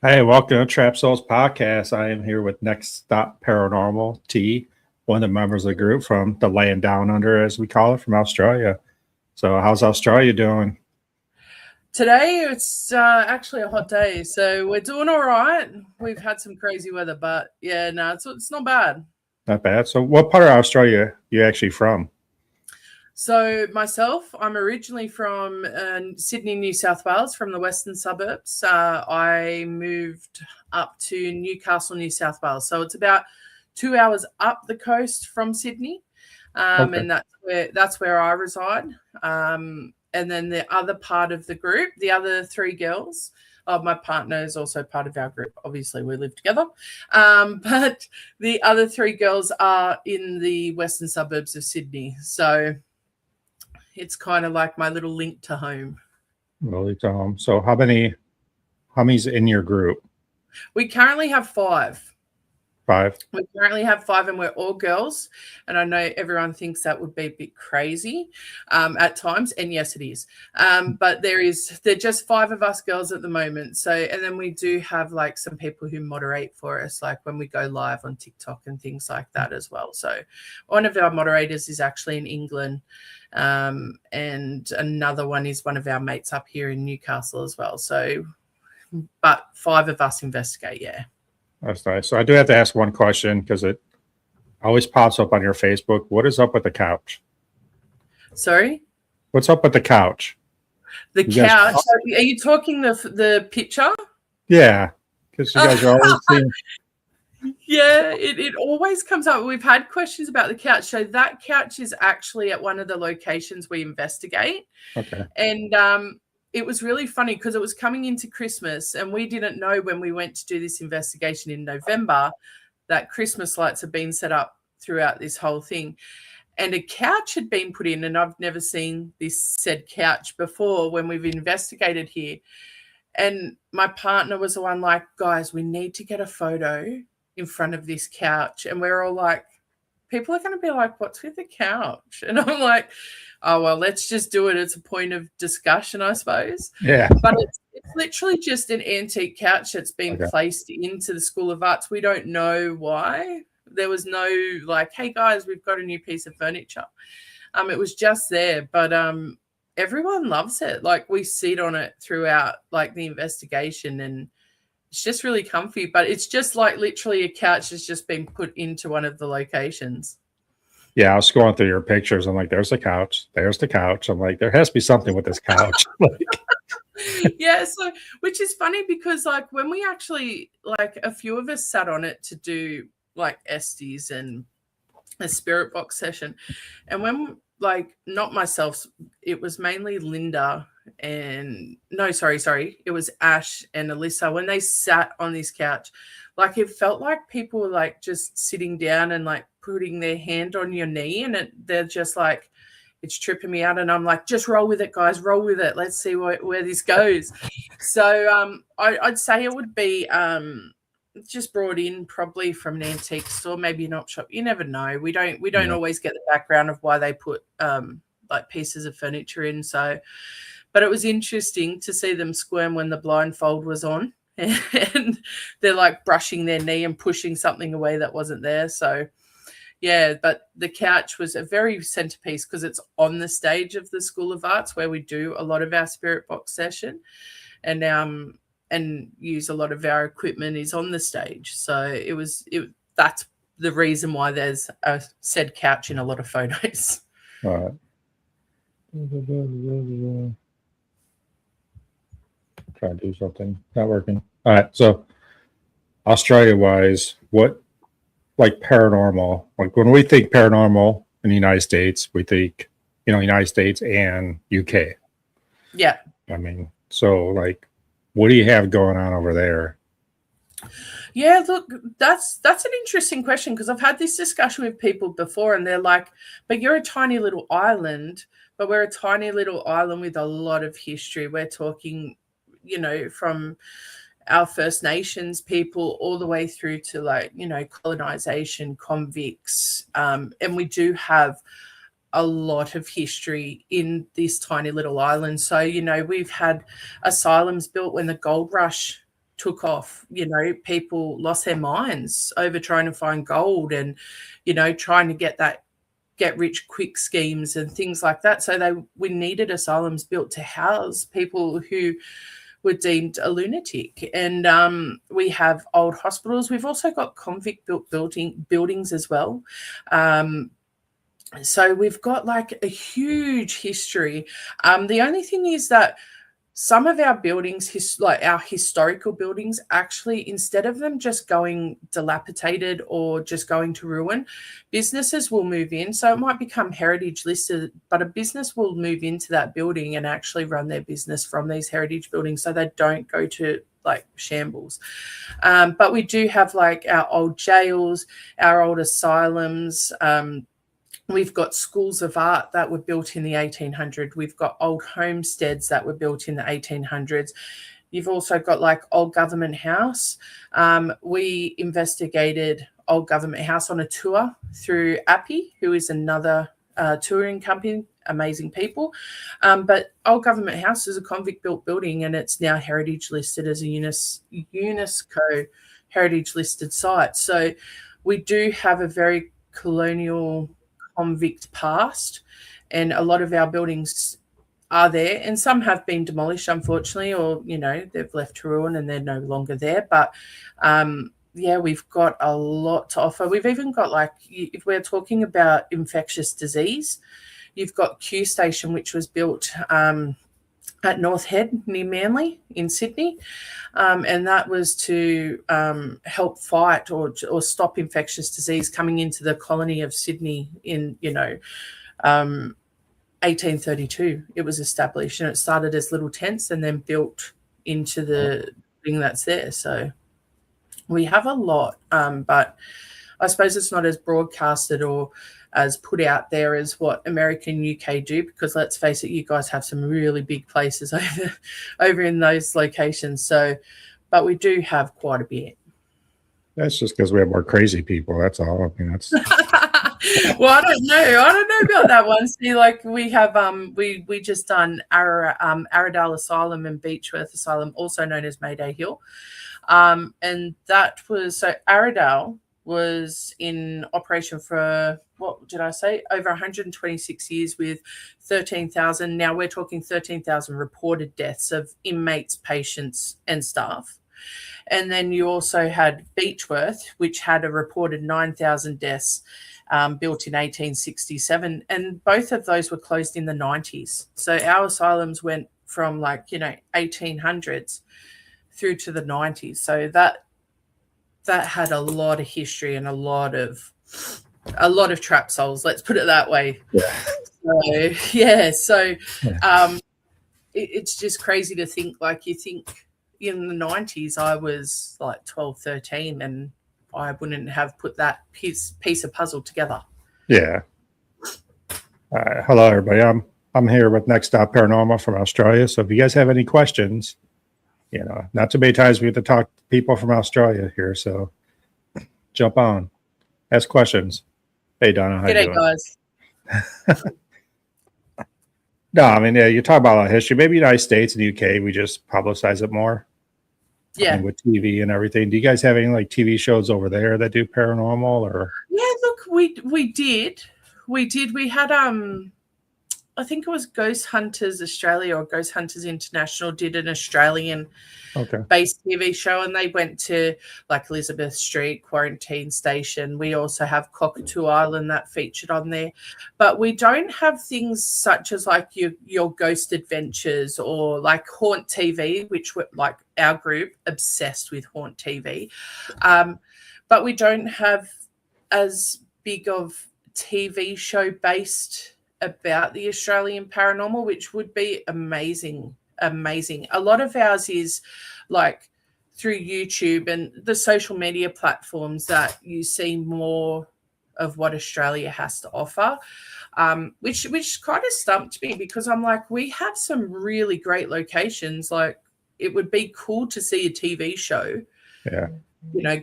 Hey, welcome to Trap Souls Podcast. I am here with Next Stop Paranormal, T, one of the members of the group from the Land Down Under, as we call it, from Australia. So, how's Australia doing? Today it's actually a hot day, so we're doing all right. We've had some crazy weather, but yeah, no, it's not bad. Not bad. So, what part of Australia are you actually from? So myself, I'm originally from Sydney, New South Wales, from the western suburbs. I moved up to Newcastle, New South Wales, so it's about 2 hours up the coast from Sydney, Okay. and that's where I reside. And then the other part of the group, the other three girls. My partner is also part of our group. Obviously, we live together. But the other three girls are in the western suburbs of Sydney. So it's kind of like my little link to home. Well, so how many's in your group? We currently have five. Five. We currently have five, and we're all girls. And I know everyone thinks that would be a bit crazy at times, and yes, it is. But they're just five of us girls at the moment. So, and then we do have like some people who moderate for us, like when we go live on TikTok and things like that as well. So, one of our moderators is actually in England, and another one is one of our mates up here in Newcastle as well. So, but five of us investigate, yeah. That's nice. So, I do have to ask one question because it always pops up on your Facebook. What is up with the couch? Sorry? What's up with the couch? The You guys, couch. Are you talking the picture? yeah, because you guys are always seeing. Yeah, it always comes up. We've had questions about the couch. So that couch is actually at one of the locations we investigate. Okay. And it was really funny because it was coming into Christmas, and we didn't know when we went to do this investigation in November that Christmas lights have been set up throughout this whole thing. And a couch had been put in, and I've never seen this said couch before when we've investigated here. And my partner was the one like, guys, we need to get a photo in front of this couch. And we're all like, people are going to be like, what's with the couch? And I'm like, oh, well, let's just do it. It's a point of discussion, I suppose. Yeah. But it's literally just an antique couch that's been Okay. placed into the School of Arts. We don't know why. There was no like, hey, guys, we've got a new piece of furniture. It was just there. But everyone loves it. Like, we sit on it throughout like the investigation, and it's just really comfy. But it's just like literally a couch has just been put into one of the locations. Yeah, I was scrolling through your pictures. I'm like, there's the couch. There's the couch. I'm like, there has to be something with this couch. Yeah, so which is funny because like when we actually like a few of us sat on it to do like Estes and a spirit box session, and when like not myself, it was mainly Linda and no, sorry, it was Ash and Alyssa. When they sat on this couch, like it felt like people were like just sitting down and like putting their hand on your knee, and they're just like, it's tripping me out. And I'm like, just roll with it, guys, roll with it. Let's see where this goes. So I'd say it would be just brought in probably from an antique store, maybe an op shop. You never know. We don't Yeah. always get the background of why they put like pieces of furniture in. So, but it was interesting to see them squirm when the blindfold was on, and they're like brushing their knee and pushing something away that wasn't there. So yeah, but the couch was a very centerpiece because it's on the stage of the School of Arts where we do a lot of our spirit box session, and use a lot of our equipment is on the stage. So that's the reason why there's a said couch in a lot of photos. All right. Try to do something. Not working. All right. So, Australia wise, what like paranormal? Like when we think paranormal in the United States, we think, United States and UK. Yeah. I mean, so like, what do you have going on over there? Yeah, look, that's an interesting question because I've had this discussion with people before, and they're like, but you're a tiny little island, but we're a tiny little island with a lot of history. We're talking, from our First Nations people all the way through to like, colonization, convicts. And we do have a lot of history in this tiny little island. So, we've had asylums built when the gold rush took off. You know, people lost their minds over trying to find gold and, you know, trying to get rich quick schemes and things like that. So we needed asylums built to house people who were deemed a lunatic. And we have old hospitals. We've also got convict built buildings as well. So we've got like a huge history. The only thing is that some of our buildings, like our historical buildings, actually, instead of them just going dilapidated or just going to ruin, businesses will move in. So it might become heritage listed, but a business will move into that building and actually run their business from these heritage buildings, so they don't go to like shambles. But we do have like our old jails, our old asylums. We've got schools of art that were built in the 1800s. We've got old homesteads that were built in the 1800s. You've also got like Old Government House. We investigated Old Government House on a tour through Appy, who is another touring company, amazing people. But Old Government House is a convict-built building, and it's now heritage listed as a UNESCO heritage listed site. So we do have a very colonial convict past, and a lot of our buildings are there, and some have been demolished, unfortunately, or, you know, they've left to ruin and they're no longer there. But yeah, we've got a lot to offer. We've even got, like, if we're talking about infectious disease, you've got Q Station, which was built at North Head near Manly in Sydney. And that was to help fight or stop infectious disease coming into the colony of Sydney in, 1832. It was established, and it started as little tents and then built into the thing that's there. So we have a lot, but I suppose it's not as broadcasted or as put out there as what America and UK do, because let's face it, you guys have some really big places over in those locations. So, but we do have quite a bit. That's just because we have more crazy people. That's all. I mean, that's. Well, I don't know about that one. See, like we have, we just done Aradale Asylum and Beechworth Asylum, also known as Mayday Hill, and that was, so Aradale was in operation for, what did I say, over 126 years with 13,000. Now we're talking 13,000 reported deaths of inmates, patients, and staff. And then you also had Beechworth, which had a reported 9,000 deaths, built in 1867. And both of those were closed in the 90s. So our asylums went from 1800s through to the 90s. So that had a lot of history and a lot of trap souls, let's put it that way. So it's just crazy to think, you think in the 90s I was like 12, 13, and I wouldn't have put that piece of puzzle together. Yeah. Hello, everybody. I'm here with Next Stop Paranormal from Australia. So if you guys have any questions, not too many times we have to talk to people from Australia here. So jump on, ask questions. Hey, Donna. How you doing? Guys. No, I mean, yeah, you talk about a lot of history. Maybe United States and UK, we just publicize it more. Yeah. With TV and everything. Do you guys have any TV shows over there that do paranormal or? Yeah, look, we did. We had I think it was Ghost Hunters Australia or Ghost Hunters International did an Australian based TV show, and they went to Elizabeth Street Quarantine Station. We also have Cockatoo Island that featured on there, but we don't have things such as your Ghost Adventures or Haunt TV, which were our group obsessed with Haunt TV, but we don't have as big of TV show based about the Australian paranormal, which would be amazing. A lot of ours is through YouTube and the social media platforms that you see more of what Australia has to offer, which kind of stumped me, because I'm we have some really great locations. It would be cool to see a TV show. Yeah.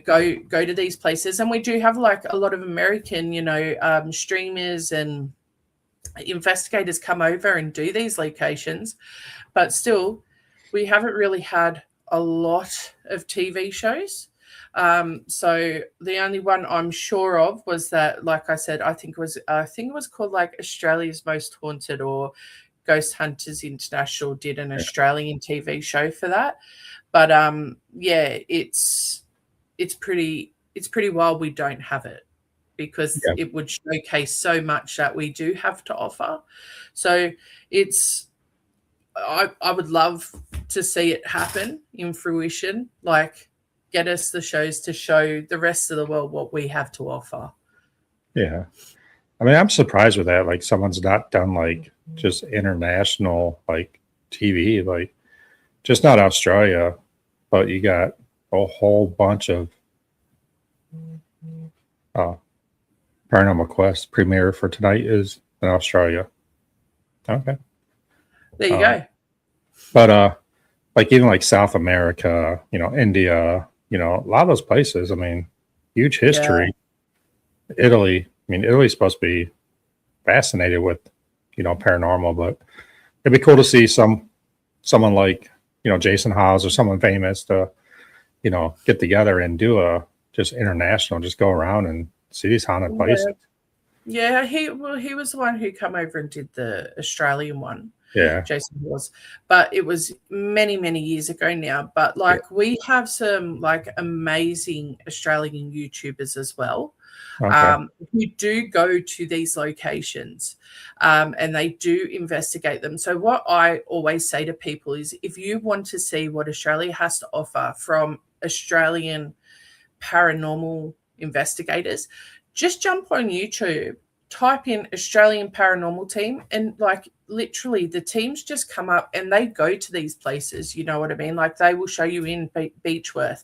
Go to these places, and we do have a lot of American, streamers and investigators come over and do these locations, but still we haven't really had a lot of TV shows. So the only one I'm sure of was that, like I said, I think it was called like Australia's Most Haunted, or Ghost Hunters International did an Australian TV show for that. But yeah, it's pretty wild we don't have it, because it would showcase so much that we do have to offer. So I would love to see it happen in fruition, like get us the shows to show the rest of the world what we have to offer. Yeah. I mean, I'm surprised with that. Like, someone's not done like just international like TV, like just not Australia, but you got a whole bunch of Paranormal Quest premiere for tonight is in Australia. Okay. There you go. But like even like South America, India, a lot of those places, I mean, huge history. Yeah. Italy, I mean, Italy's supposed to be fascinated with, paranormal, but it'd be cool to see someone like, Jason Hawes or someone famous to, get together and do a just international, just go around and see these haunted places. Yeah, he was the one who come over and did the Australian one. Yeah, Jason was, but it was many, many years ago now. But like we have some like amazing Australian YouTubers as well, who do go to these locations, and they do investigate them. So what I always say to people is, if you want to see what Australia has to offer from Australian paranormal investigators, just jump on YouTube, type in Australian Paranormal Team, and like literally the teams just come up and they go to these places. You know what I mean? Like they will show you in Beechworth.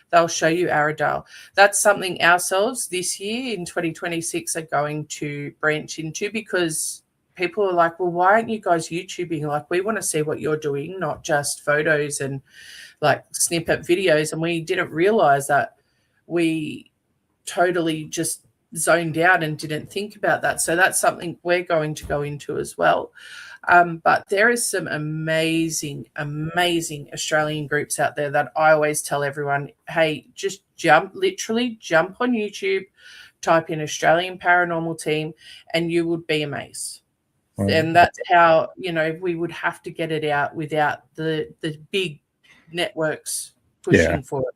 They'll show you Arradale. That's something ourselves this year in 2026 are going to branch into, because people are like, well, why aren't you guys YouTubing? Like, we want to see what you're doing, not just photos and like snippet videos. And we didn't realize that we totally just zoned out and didn't think about that. So that's something we're going to go into as well. But there is some amazing Australian groups out there that I always tell everyone, hey, just literally jump on YouTube, type in Australian Paranormal Team, and you would be amazed. And that's how, we would have to get it out without the big networks pushing for it.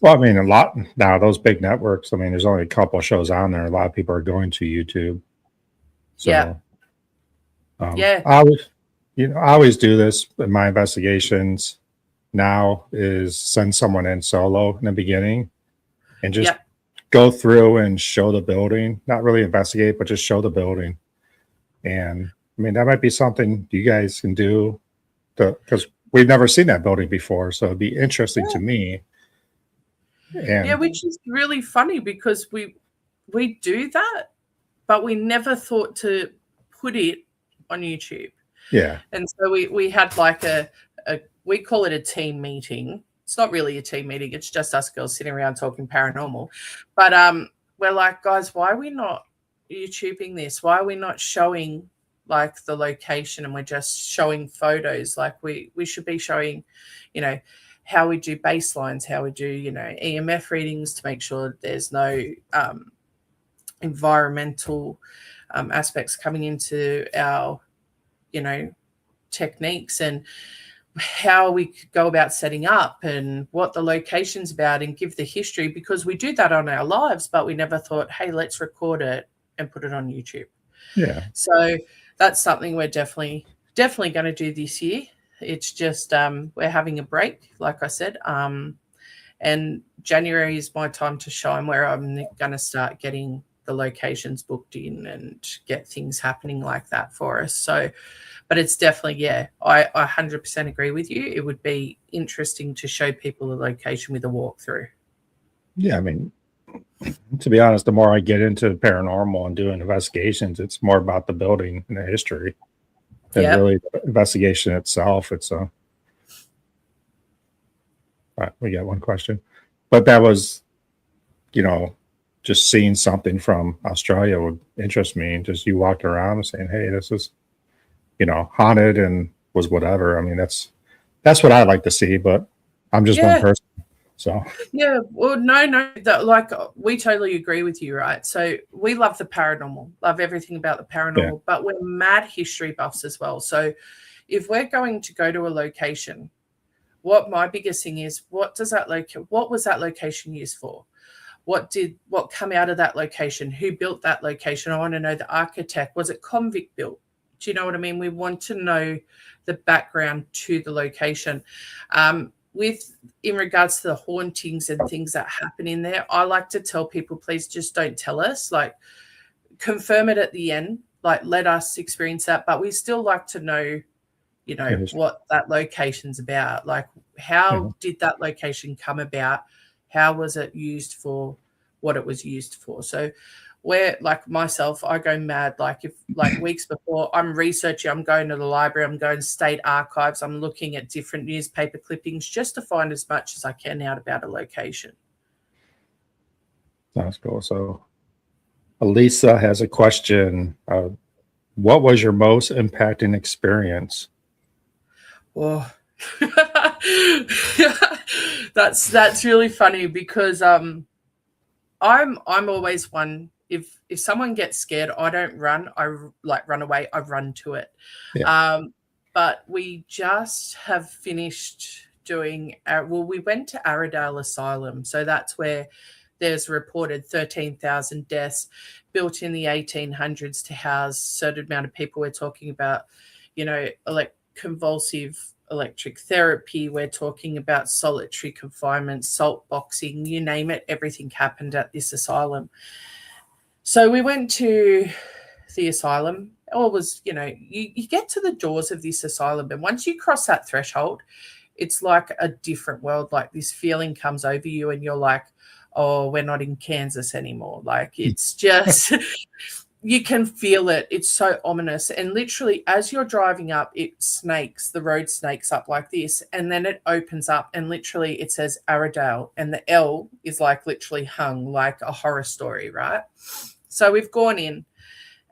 Well, I mean, a lot now, those big networks, I mean, there's only a couple of shows on there. A lot of people are going to YouTube. So, I always do this in my investigations now, is send someone in solo in the beginning and just go through and show the building, not really investigate, but just show the building. And I mean, that might be something you guys can do, because we've never seen that building before. So it'd be interesting to me. And which is really funny, because we do that, but we never thought to put it on YouTube. Yeah. And so we had like we call it a team meeting. It's not really a team meeting. It's just us girls sitting around talking paranormal. But we're like, guys, why are we not YouTubing this? Why are we not showing like the location, and we're just showing photos? Like we should be showing, how we do baselines, how we do, EMF readings to make sure there's no environmental aspects coming into our, techniques, and how we could go about setting up and what the location's about, and give the history, because we do that on our lives, but we never thought, hey, let's record it and put it on YouTube. Yeah. So that's something we're definitely going to do this year. It's just we're having a break, like I said, and January is my time to shine, where I'm going to start getting the locations booked in and get things happening like that for us. So, but it's definitely, I 100% agree with you. It would be interesting to show people the location with a walkthrough. Yeah, I mean, to be honest, the more I get into paranormal and doing investigations, it's more about the building and the history than really the investigation itself. It's all right, we got one question, but that was, just seeing something from Australia would interest me. And just you walking around and saying, hey, this is, haunted and was whatever. I mean, that's what I like to see. But I'm just one person. So yeah, well, no, like we totally agree with you, right? So we love the paranormal, love everything about the paranormal, but we're mad history buffs as well. So if we're going to go to a location, what my biggest thing is, what was that location used for? What come out of that location? Who built that location? I want to know the architect. Was it convict built? Do you know what I mean? We want to know the background to the location. In regards to the hauntings and things that happen in there, I like to tell people, please just don't tell us. Like, confirm it at the end. Like, let us experience that. But we still like to know, what that location's about. Like, how did that location come about? How was it used for what it was used for? So where, like myself, I go mad. Like, if like weeks before, I'm researching, I'm going to the library, I'm going to state archives, I'm looking at different newspaper clippings just to find as much as I can out about a location. Sounds cool. So Elisa has a question. What was your most impacting experience? Oh, that's really funny because I'm always one. If someone gets scared, I don't run. I run away. I run to it. Yeah. But we just have finished doing. We went to Arrowdale Asylum, so that's where there's reported 13,000 deaths built in the 1800s to house a certain amount of people. We're talking about, convulsive electric therapy. We're talking about solitary confinement, salt boxing, you name it. Everything happened at this asylum. So we went to the asylum. Or was, you get to the doors of this asylum, and once you cross that threshold, it's like a different world. Like, this feeling comes over you and you're like, oh, we're not in Kansas anymore. Like, it's just you can feel it. It's so ominous. And literally, as you're driving up, the road snakes up like this. And then it opens up and literally it says Arrowdale. And the L is like literally hung like a horror story, right? So we've gone in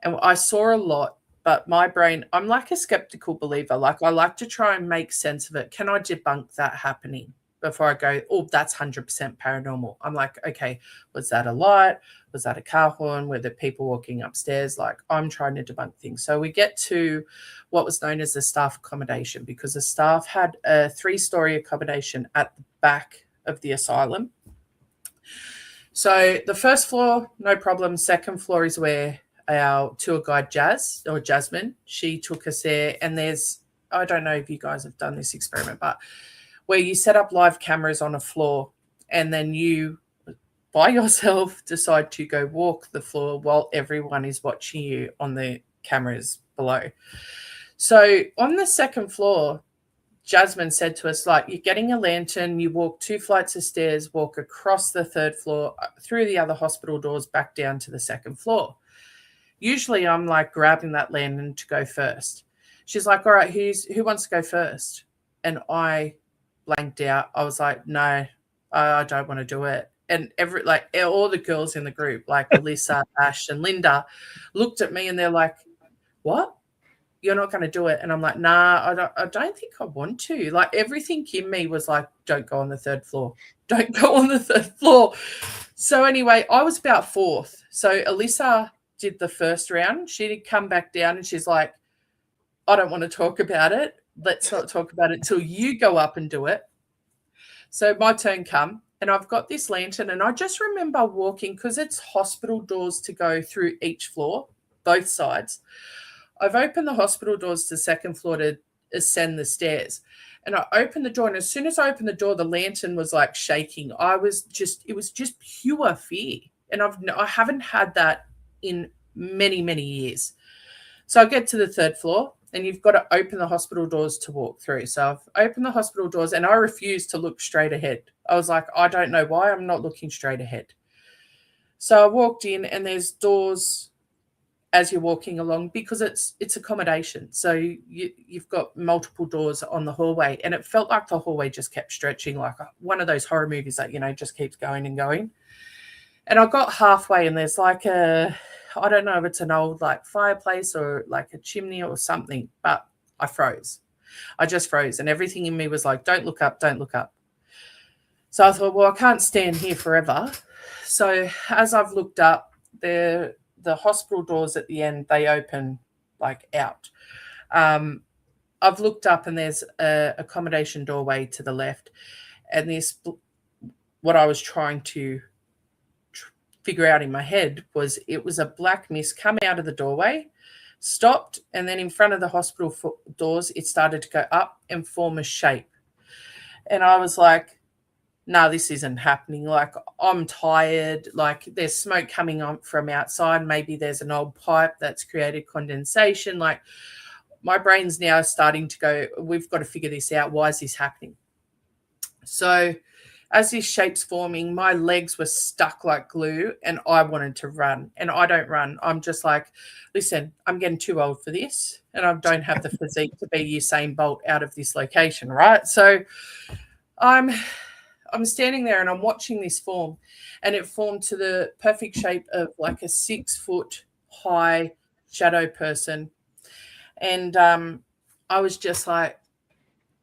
and I saw a lot, but my brain, I'm like a skeptical believer. Like, I like to try and make sense of it. Can I debunk that happening before I go, oh, that's 100% paranormal? I'm like, okay, was that a light? Was that a car horn? Were there people walking upstairs? Like, I'm trying to debunk things. So we get to what was known as the staff accommodation, because the staff had a 3-story accommodation at the back of the asylum. So the first floor, no problem. Second floor is where our tour guide Jasmine, she took us there. And I don't know if you guys have done this experiment, but where you set up live cameras on a floor and then you by yourself decide to go walk the floor while everyone is watching you on the cameras below. So on the second floor, Jasmine said to us, like, you're getting a lantern, you walk 2 flights of stairs, walk across the 3rd floor, through the other hospital doors, back down to the 2nd floor. Usually I'm like grabbing that lantern to go first. She's like, all right, who wants to go first? And I blanked out. I was like, no, I don't want to do it. And all the girls in the group, like Alyssa, Ash, and Linda, looked at me and they're like, what? You're not going to do it? And I'm like, nah, I don't think I want to. Like, everything in me was like, don't go on the 3rd floor. Don't go on the 3rd floor. So anyway, I was about 4th. So Alyssa did the first round. She did come back down and she's like, I don't want to talk about it. Let's not talk about it till you go up and do it. So my turn come. And I've got this lantern, and I just remember walking, because it's hospital doors to go through each floor, both sides. I've opened the hospital doors to the 2nd floor to ascend the stairs. And I opened the door, and as soon as I opened the door, the lantern was like shaking. It was just pure fear. And I haven't had that in many, many years. So I get to the 3rd floor, and you've got to open the hospital doors to walk through. So I've opened the hospital doors, and I refuse to look straight ahead. I was like, I don't know why I'm not looking straight ahead. So I walked in, and there's doors as you're walking along, because it's accommodation. So you've got multiple doors on the hallway, and it felt like the hallway just kept stretching, like one of those horror movies that, just keeps going and going. And I got halfway, and there's like I don't know if it's an old like fireplace or like a chimney or something, but I froze. I just froze, and everything in me was like, don't look up, don't look up. So I thought, well, I can't stand here forever. So as I've looked up, the hospital doors at the end, they open like out. I've looked up and there's a accommodation doorway to the left, and this, what I was trying to figure out in my head was it was a black mist come out of the doorway, stopped, and then in front of the hospital doors, it started to go up and form a shape. And I was like, no, this isn't happening. Like, I'm tired. Like, there's smoke coming on from outside. Maybe there's an old pipe that's created condensation. Like, my brain's now starting to go, we've got to figure this out. Why is this happening? So as this shape's forming, my legs were stuck like glue and I wanted to run. And I don't run. I'm just like, listen, I'm getting too old for this and I don't have the physique to be Usain Bolt out of this location, right? So I'm standing there and I'm watching this form, and it formed to the perfect shape of like a 6 foot high shadow person. And I was just like,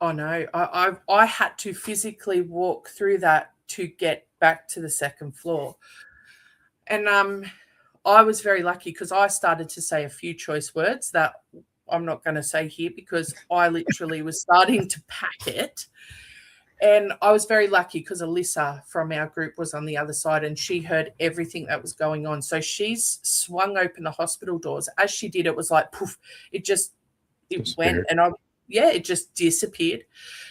oh no, I had to physically walk through that to get back to the second floor. And I was very lucky because I started to say a few choice words that I'm not going to say here because I literally was starting to pack it. And I was very lucky because Alyssa from our group was on the other side and she heard everything that was going on. So she's swung open the hospital doors. As she did, it was like, poof, it went and it just disappeared.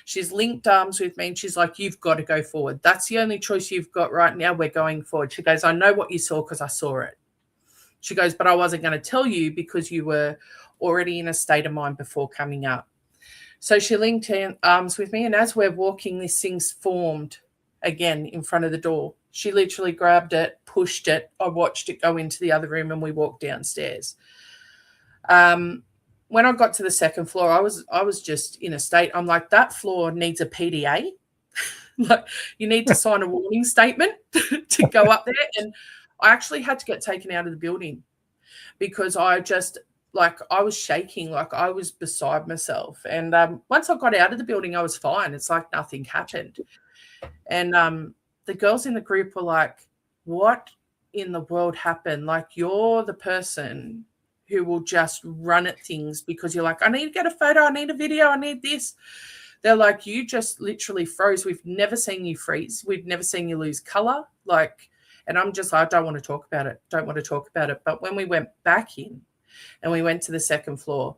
She's linked arms with me and she's like, you've got to go forward. That's the only choice you've got right now. We're going forward. She goes, I know what you saw because I saw it. She goes, but I wasn't going to tell you because you were already in a state of mind before coming up. So she linked arms with me, and as we're walking, this thing's formed again in front of the door. She literally grabbed it, pushed it. I watched it go into the other room, and we walked downstairs. When I got to the second floor, I was just in a state. I'm like, that floor needs a PDA. Like, you need to sign a warning statement to go up there. And I actually had to get taken out of the building because I was shaking, like I was beside myself. And once I got out of the building, I was fine. It's like nothing happened. And the girls in the group were like, what in the world happened? Like, you're the person who will just run at things because you're like, I need to get a photo, I need a video, I need this. They're like, you just literally froze. We've never seen you freeze. We've never seen you lose color. Like, and I'm just like, I don't want to talk about it. Don't want to talk about it. But when we went back in, and we went to the second floor,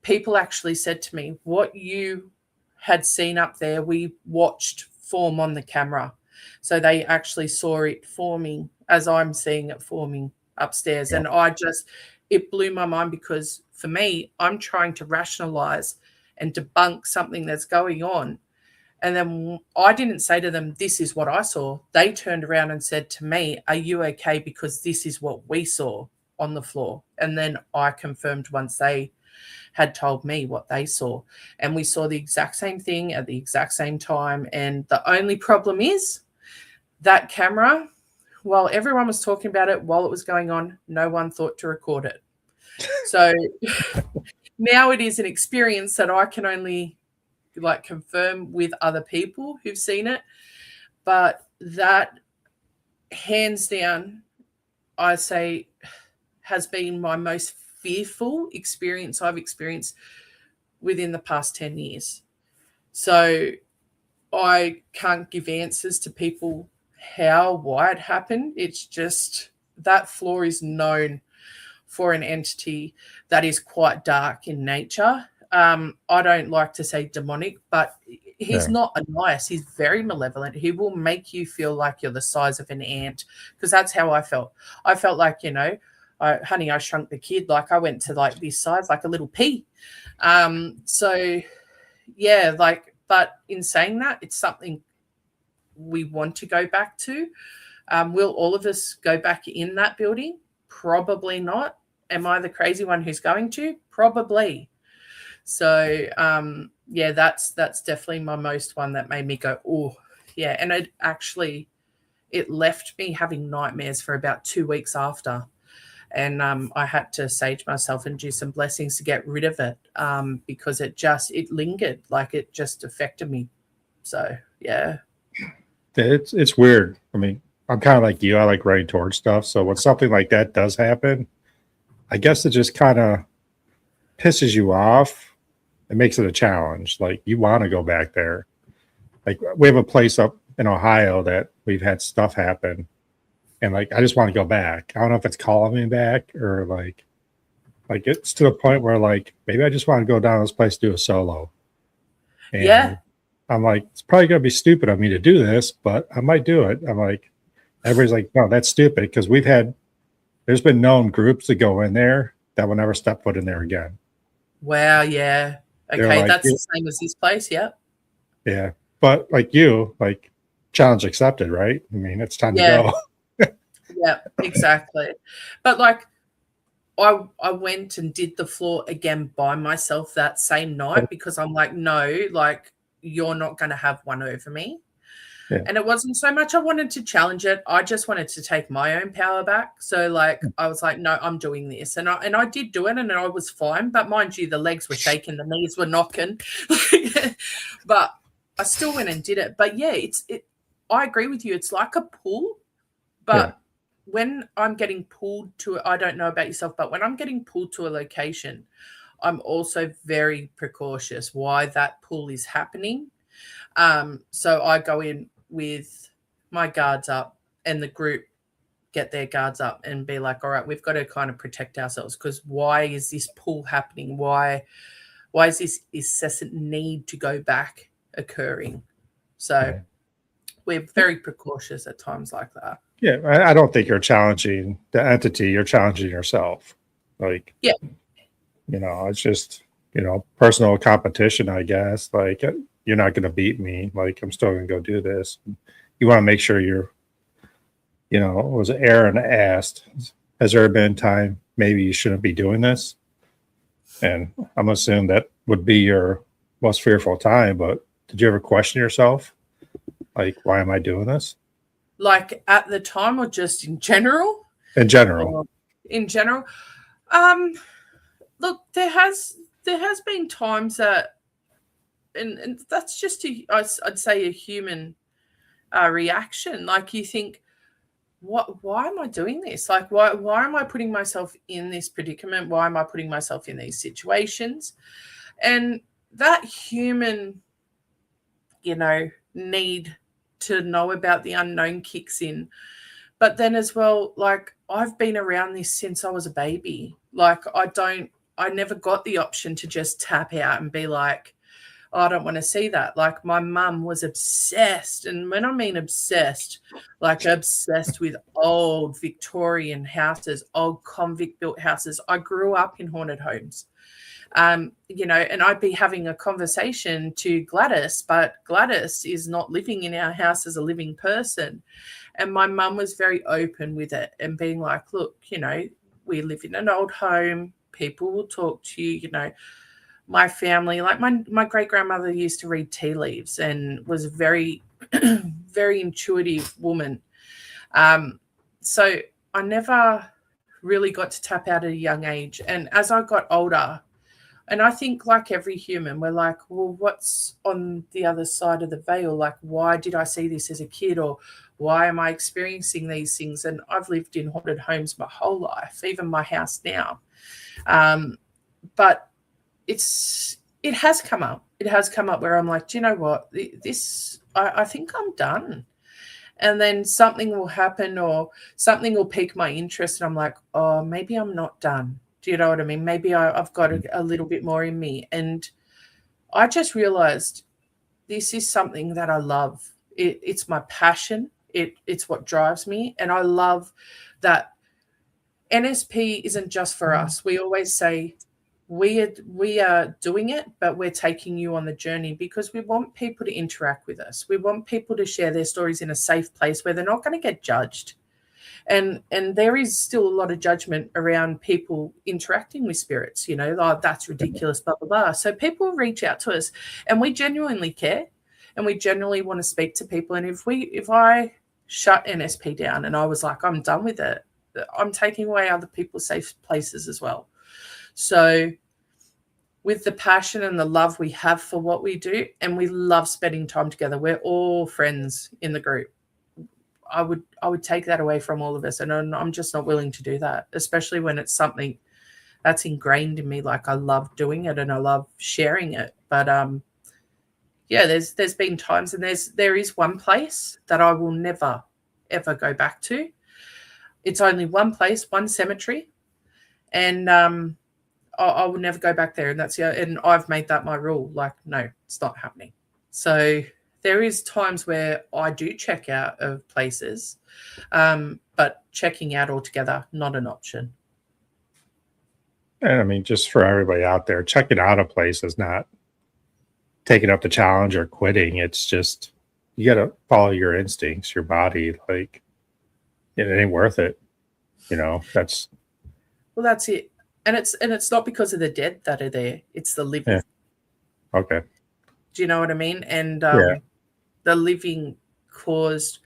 people actually said to me, what you had seen up there, we watched form on the camera. So they actually saw it forming as I'm seeing it forming upstairs. Yeah. And it blew my mind because for me, I'm trying to rationalize and debunk something that's going on. And then I didn't say to them, this is what I saw. They turned around and said to me, are you okay? Because this is what we saw on the floor. And then I confirmed once they had told me what they saw. And we saw the exact same thing at the exact same time. And the only problem is that camera, while everyone was talking about it while it was going on, no one thought to record it. So now it is an experience that I can only confirm with other people who've seen it. But that, hands down, I say, has been my most fearful experience I've experienced within the past 10 years. So I can't give answers to people why it happened. It's just that floor is known for an entity that is quite dark in nature. I don't like to say demonic, but he's not nice. He's very malevolent. He will make you feel like you're the size of an ant, because that's how I felt. I felt like, Honey, I Shrunk the Kid. Like, I went to this size, like a little pea. So yeah, but in saying that, it's something we want to go back to. Will all of us go back in that building? Probably not. Am I the crazy one who's going to? Probably. So yeah, that's definitely my most one that made me go, oh yeah. And it left me having nightmares for about 2 weeks after. And I had to sage myself and do some blessings to get rid of it, because it lingered, like it just affected me. So, yeah. It's weird. I mean, I'm kind of like you. I like running towards stuff. So when something like that does happen, I guess it just kind of pisses you off. It makes it a challenge. Like you want to go back there. Like we have a place up in Ohio that we've had stuff happen, and like I just want to go back. I don't know if it's calling me back or like it's to the point where like maybe I just want to go down to this place to do a solo. And Yeah. I'm like, it's probably gonna be stupid of me to do this, but I might do it. I'm like, everybody's like, no, that's stupid because there's been known groups that go in there that will never step foot in there again. Wow. Yeah. They're Okay. like, That's the same as this place. Yeah. yeah, but like you, like challenge accepted, right? I mean, it's time to Yeah. go. Yeah. Exactly. But like, I went and did the floor again by myself that same night because I'm like, no, like you're not going to have one over me. Yeah. And it wasn't so much I wanted to challenge it. I just wanted to take my own power back. So like I was like, no, I'm doing this. And I did do it and I was fine. But mind you, the legs were shaking, the knees were knocking. But I still went and did it. But yeah, I agree with you. It's like a pull, but when I'm getting pulled to, I don't know about yourself, but when I'm getting pulled to a location, I'm also very precautious why that pull is happening. So I go in with my guards up and the group get their guards up and be like, all right, we've got to kind of protect ourselves because why is this pull happening? Why is this incessant need to go back occurring? So we're very precautious at times like that. Yeah, I don't think you're challenging the entity, you're challenging yourself. Like, yeah, it's just, personal competition, I guess. Like, you're not going to beat me. Like, I'm still going to go do this. You want to make sure you're, was Aaron asked, has there been time maybe you shouldn't be doing this? And I'm assuming that would be your most fearful time. But did you ever question yourself? Like, why am I doing this? Like at the time or just in general? In general. In general. Look, there has been times that, and that's just I'd say a human reaction. Like you think, why am I doing this? Like why am I putting myself in this predicament? Why am I putting myself in these situations? And that human, need to know about the unknown kicks in. But then as well, like I've been around this since I was a baby. Like I never got the option to just tap out and be like, oh, I don't want to see that. Like my mum was obsessed. And when I mean obsessed, like obsessed with old Victorian houses, old convict built houses. I grew up in haunted homes. And I'd be having a conversation to Gladys, but Gladys is not living in our house as a living person. And my mum was very open with it and being like, look, we live in an old home. People will talk to you, my family, like my great-grandmother used to read tea leaves and was a very, very intuitive woman. So I never really got to tap out at a young age. And as I got older, and I think like every human, we're like, well, what's on the other side of the veil? Like, why did I see this as a kid? Or why am I experiencing these things? And I've lived in haunted homes my whole life, even my house now. But it has come up. It has come up where I'm like, do you know what? I think I'm done. And then something will happen or something will pique my interest. And I'm like, oh, maybe I'm not done. Do you know what I mean? Maybe I've got a little bit more in me. And I just realized this is something that I love. It's my passion. It's what drives me. And I love that NSP isn't just for us. We always say we are doing it, but we're taking you on the journey because we want people to interact with us. We want people to share their stories in a safe place where they're not going to get judged. And there is still a lot of judgment around people interacting with spirits, like that's ridiculous, blah, blah, blah. So people reach out to us and we genuinely care and we genuinely want to speak to people. And if I shut NSP down and I was like, I'm done with it, I'm taking away other people's safe places as well. So with the passion and the love we have for what we do, and we love spending time together. We're all friends in the group. I would take that away from all of us, and I'm just not willing to do that, especially when it's something that's ingrained in me. Like, I love doing it and I love sharing it. But yeah, there's been times, and there is one place that I will never ever go back to. It's only one place, one cemetery, and I will never go back there. And and I've made that my rule. Like, no, it's not happening. So there is times where I do check out of places, but checking out altogether, not an option. And I mean, just for everybody out there, checking out a place is not taking up the challenge or quitting. It's just, you got to follow your instincts, your body. Like, it ain't worth it. That's it. And it's not because of the dead that are there. It's the living. Yeah. Okay. Do you know what I mean? And Yeah. the living caused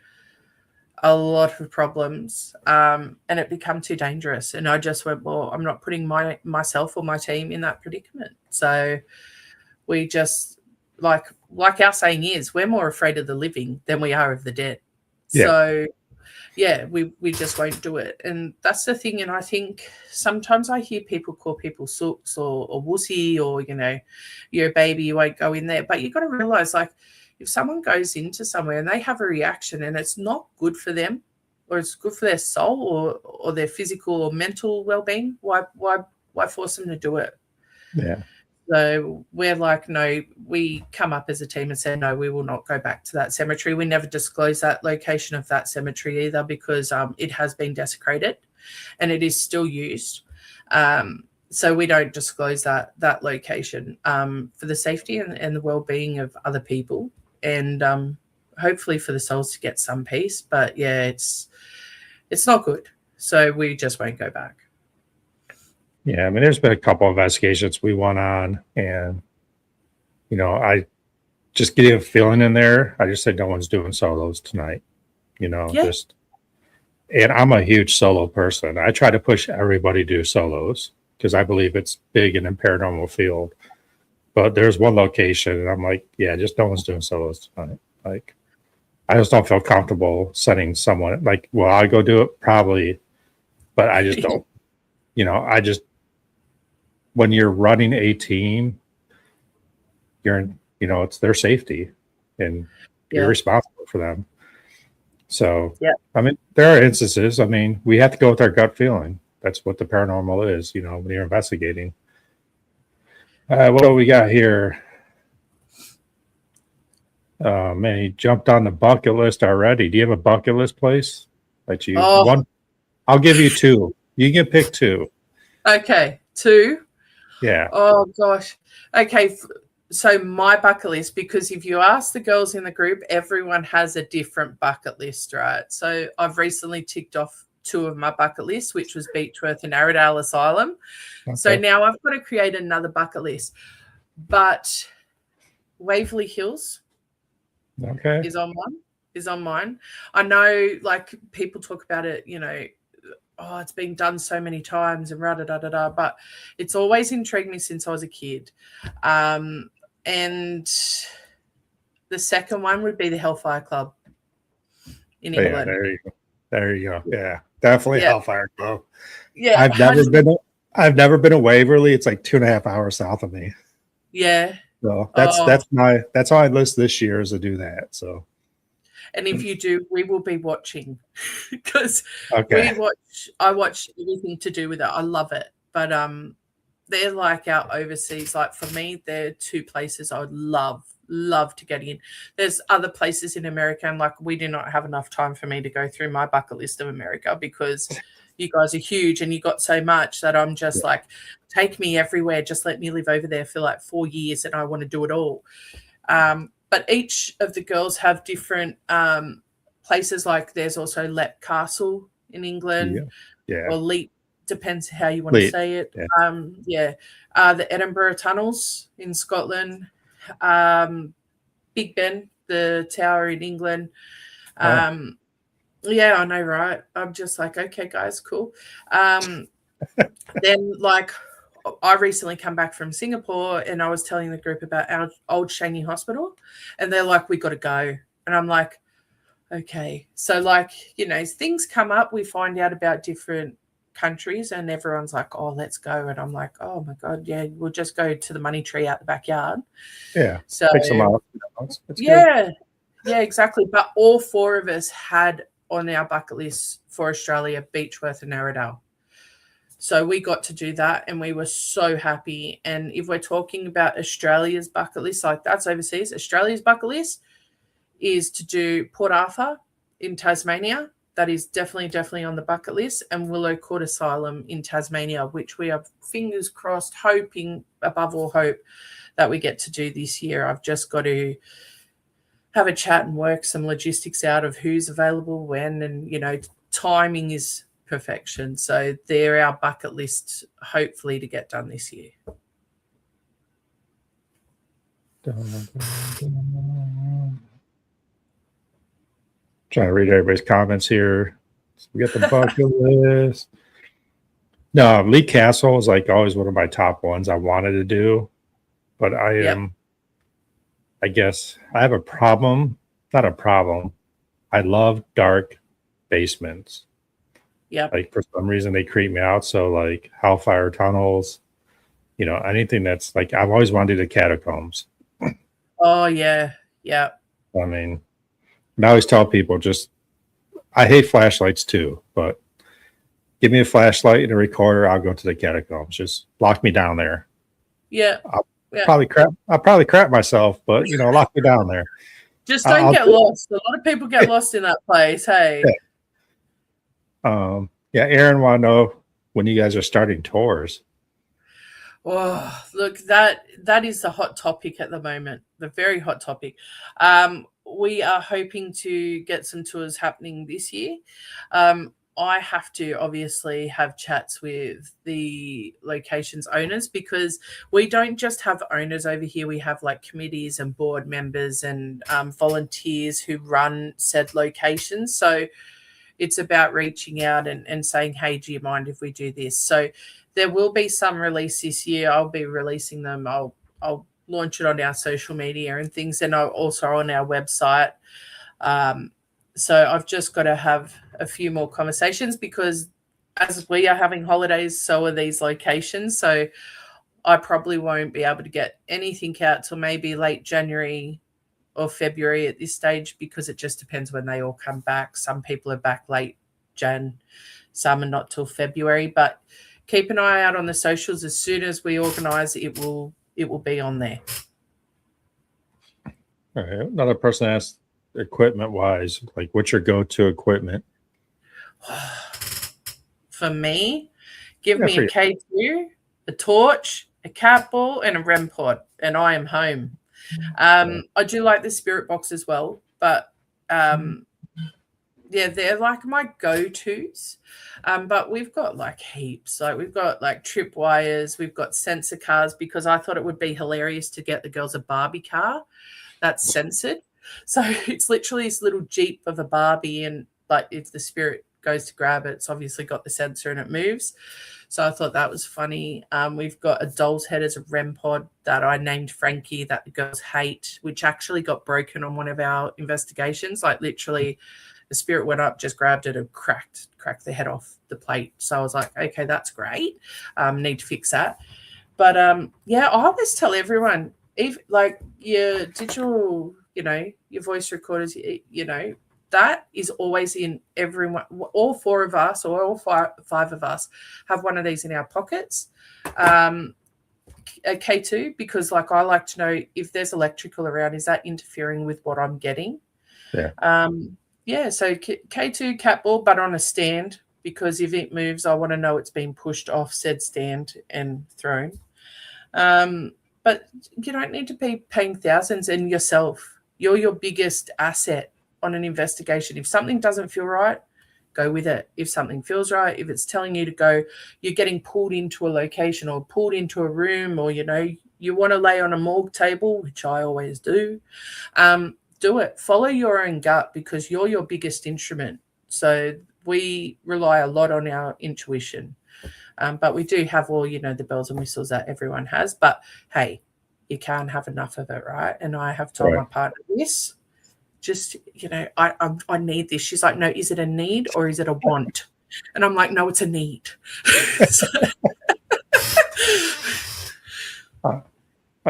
a lot of problems, and it became too dangerous. And I just went, well, I'm not putting myself or my team in that predicament. So we just, like our saying is, we're more afraid of the living than we are of the dead. Yeah. So yeah, we just won't do it. And that's the thing. And I think sometimes I hear people call people sooks or wussy, or, you're a baby, you won't go in there. But you've got to realize, like, if someone goes into somewhere and they have a reaction and it's not good for them, or it's good for their soul or their physical or mental well-being, why force them to do it? Yeah. So we're like, no, we come up as a team and say, no, we will not go back to that cemetery. We never disclose that location of that cemetery either, because it has been desecrated and it is still used. So we don't disclose that location for the safety and the well-being of other people, and hopefully for the souls to get some peace. But yeah, it's not good. So we just won't go back. Yeah, I mean, there's been a couple of investigations we went on, and I just getting a feeling in there. I just said no one's doing solos tonight. Yeah. And I'm a huge solo person. I try to push everybody to do solos because I believe it's big in the paranormal field. But there's one location, and I'm like, yeah, just no one's doing solos tonight. Like, I just don't feel comfortable sending someone. Like, well, I go do it probably, but I just don't. When you're running a team, it's their safety, and you're responsible for them. So, yeah, I mean, there are instances. I mean, we have to go with our gut feeling. That's what the paranormal is, when you're investigating. What do we got here? Oh, man, he jumped on the bucket list already. Do you have a bucket list place that you want? I'll give you two. You can pick two. Okay, two. Yeah. Oh gosh. Okay. So my bucket list, because if you ask the girls in the group, everyone has a different bucket list, right? So I've recently ticked off two of my bucket lists, which was Beechworth and Arrowdale Asylum. Okay. So now I've got to create another bucket list. But Waverley Hills is on mine. I know, like, people talk about it, oh, it's been done so many times and da-da-da-da-da, but it's always intrigued me since I was a kid. And the second one would be the Hellfire Club in England. Yeah, there you go. Yeah, definitely Hellfire Club. Yeah, I've never been a Waverly. It's like 2.5 hours south of me. Yeah. So that's how I list this year, is to do that. So. And if you do, we will be watching, because I watch everything to do with it. I love it. But they're like our overseas. Like, for me, they're two places I would love to get in. There's other places in America, and like, we do not have enough time for me to go through my bucket list of America, because you guys are huge and you got so much that I'm just like, take me everywhere. Just let me live over there for like 4 years, and I want to do it all. But each of the girls have different places. Like, there's also Leap Castle in England, or Leap, depends how you want to say it. The Edinburgh Tunnels in Scotland, Big Ben, the tower in England. Yeah, I know, right? I'm just like, okay, guys, cool. Then, like, I recently come back from Singapore, and I was telling the group about our old Changi hospital, and they're like, we got to go. And I'm like, okay. So like, things come up, we find out about different countries, and everyone's like, oh, let's go. And I'm like, oh my God, yeah, we'll just go to the money tree out the backyard. Yeah. So Take some out. It's yeah, good. Yeah, exactly. But all four of us had on our bucket list for Australia, Beechworth and Narradale. So we got to do that, and we were so happy. And if we're talking about Australia's bucket list, like that's overseas, Australia's bucket list is to do Port Arthur in Tasmania. That is definitely on the bucket list, and Willow Court Asylum in Tasmania, which we are fingers crossed, hoping above all hope that we get to do this year. I've just got to have a chat and work some logistics out of who's available when, and timing is perfection. So they're our bucket list, hopefully, to get done this year. Trying to read everybody's comments here. So we got the bucket list. No, Lee Castle is like always one of my top ones I wanted to do, but I guess I have a problem. Not a problem. I love dark basements. Yeah. Like for some reason they creep me out. So like Hellfire tunnels, anything that's like I've always wanted to do the catacombs. Oh yeah. Yeah. I mean, I always tell people I hate flashlights too, but give me a flashlight and a recorder, I'll go to the catacombs. Just lock me down there. Yeah. I'll probably crap myself, but lock me down there. Just don't get lost. A lot of people get lost in that place. Hey. Yeah. Aaron want to know when you guys are starting tours. Oh, look, that is the hot topic at the moment. The very hot topic. We are hoping to get some tours happening this year. I have to obviously have chats with the locations owners, because we don't just have owners over here. We have like committees and board members and volunteers who run said locations. So it's about reaching out and saying, hey, do you mind if we do this? So there will be some release this year. I'll be releasing them. I'll launch it on our social media and things, and also on our website. So I've just got to have a few more conversations, because as we are having holidays, so are these locations. So I probably won't be able to get anything out till maybe late January or February at this stage, because it just depends when they all come back. Some people are back late Jan, some are not till February. But keep an eye out on the socials. As soon as we organise, it will be on there. All right. Another person asked, equipment wise, like what's your go-to equipment? For me, give me a K2, a torch, a cat ball, and a REM pod, and I am home. I do like the spirit box as well, but they're like my go-tos. But we've got like heaps. Like we've got like trip wires, we've got sensor cars, because I thought it would be hilarious to get the girls a Barbie car that's censored. So it's literally this little Jeep of a Barbie, and like if the spirit goes to grab it, it's obviously got the sensor and it moves. So I thought that was funny. We've got a doll's head as a REM pod that I named Frankie, that the girls hate, which actually got broken on one of our investigations. Like literally the spirit went up, just grabbed it and cracked the head off the plate. So I was like, okay, that's great. Need to fix that. But I always tell everyone, if like your digital, your voice recorders, that is always in everyone. All four of us, or all five of us, have one of these in our pockets. A K2, because like I like to know if there's electrical around, is that interfering with what I'm getting? Yeah. So K2 cat ball, but on a stand, because if it moves, I want to know it's been pushed off said stand and thrown. But you don't need to be paying thousands, and yourself. You're your biggest asset on an investigation. If something doesn't feel right, go with it. If something feels right, if it's telling you to go, you're getting pulled into a location or pulled into a room, or, you want to lay on a morgue table, which I always do, do it. Follow your own gut, because you're your biggest instrument. So we rely a lot on our intuition. But we do have all, the bells and whistles that everyone has. But hey, you can't have enough of it, right? And I have told my partner this. Just, I need this. She's like, no, is it a need or is it a want? And I'm like, no, it's a need.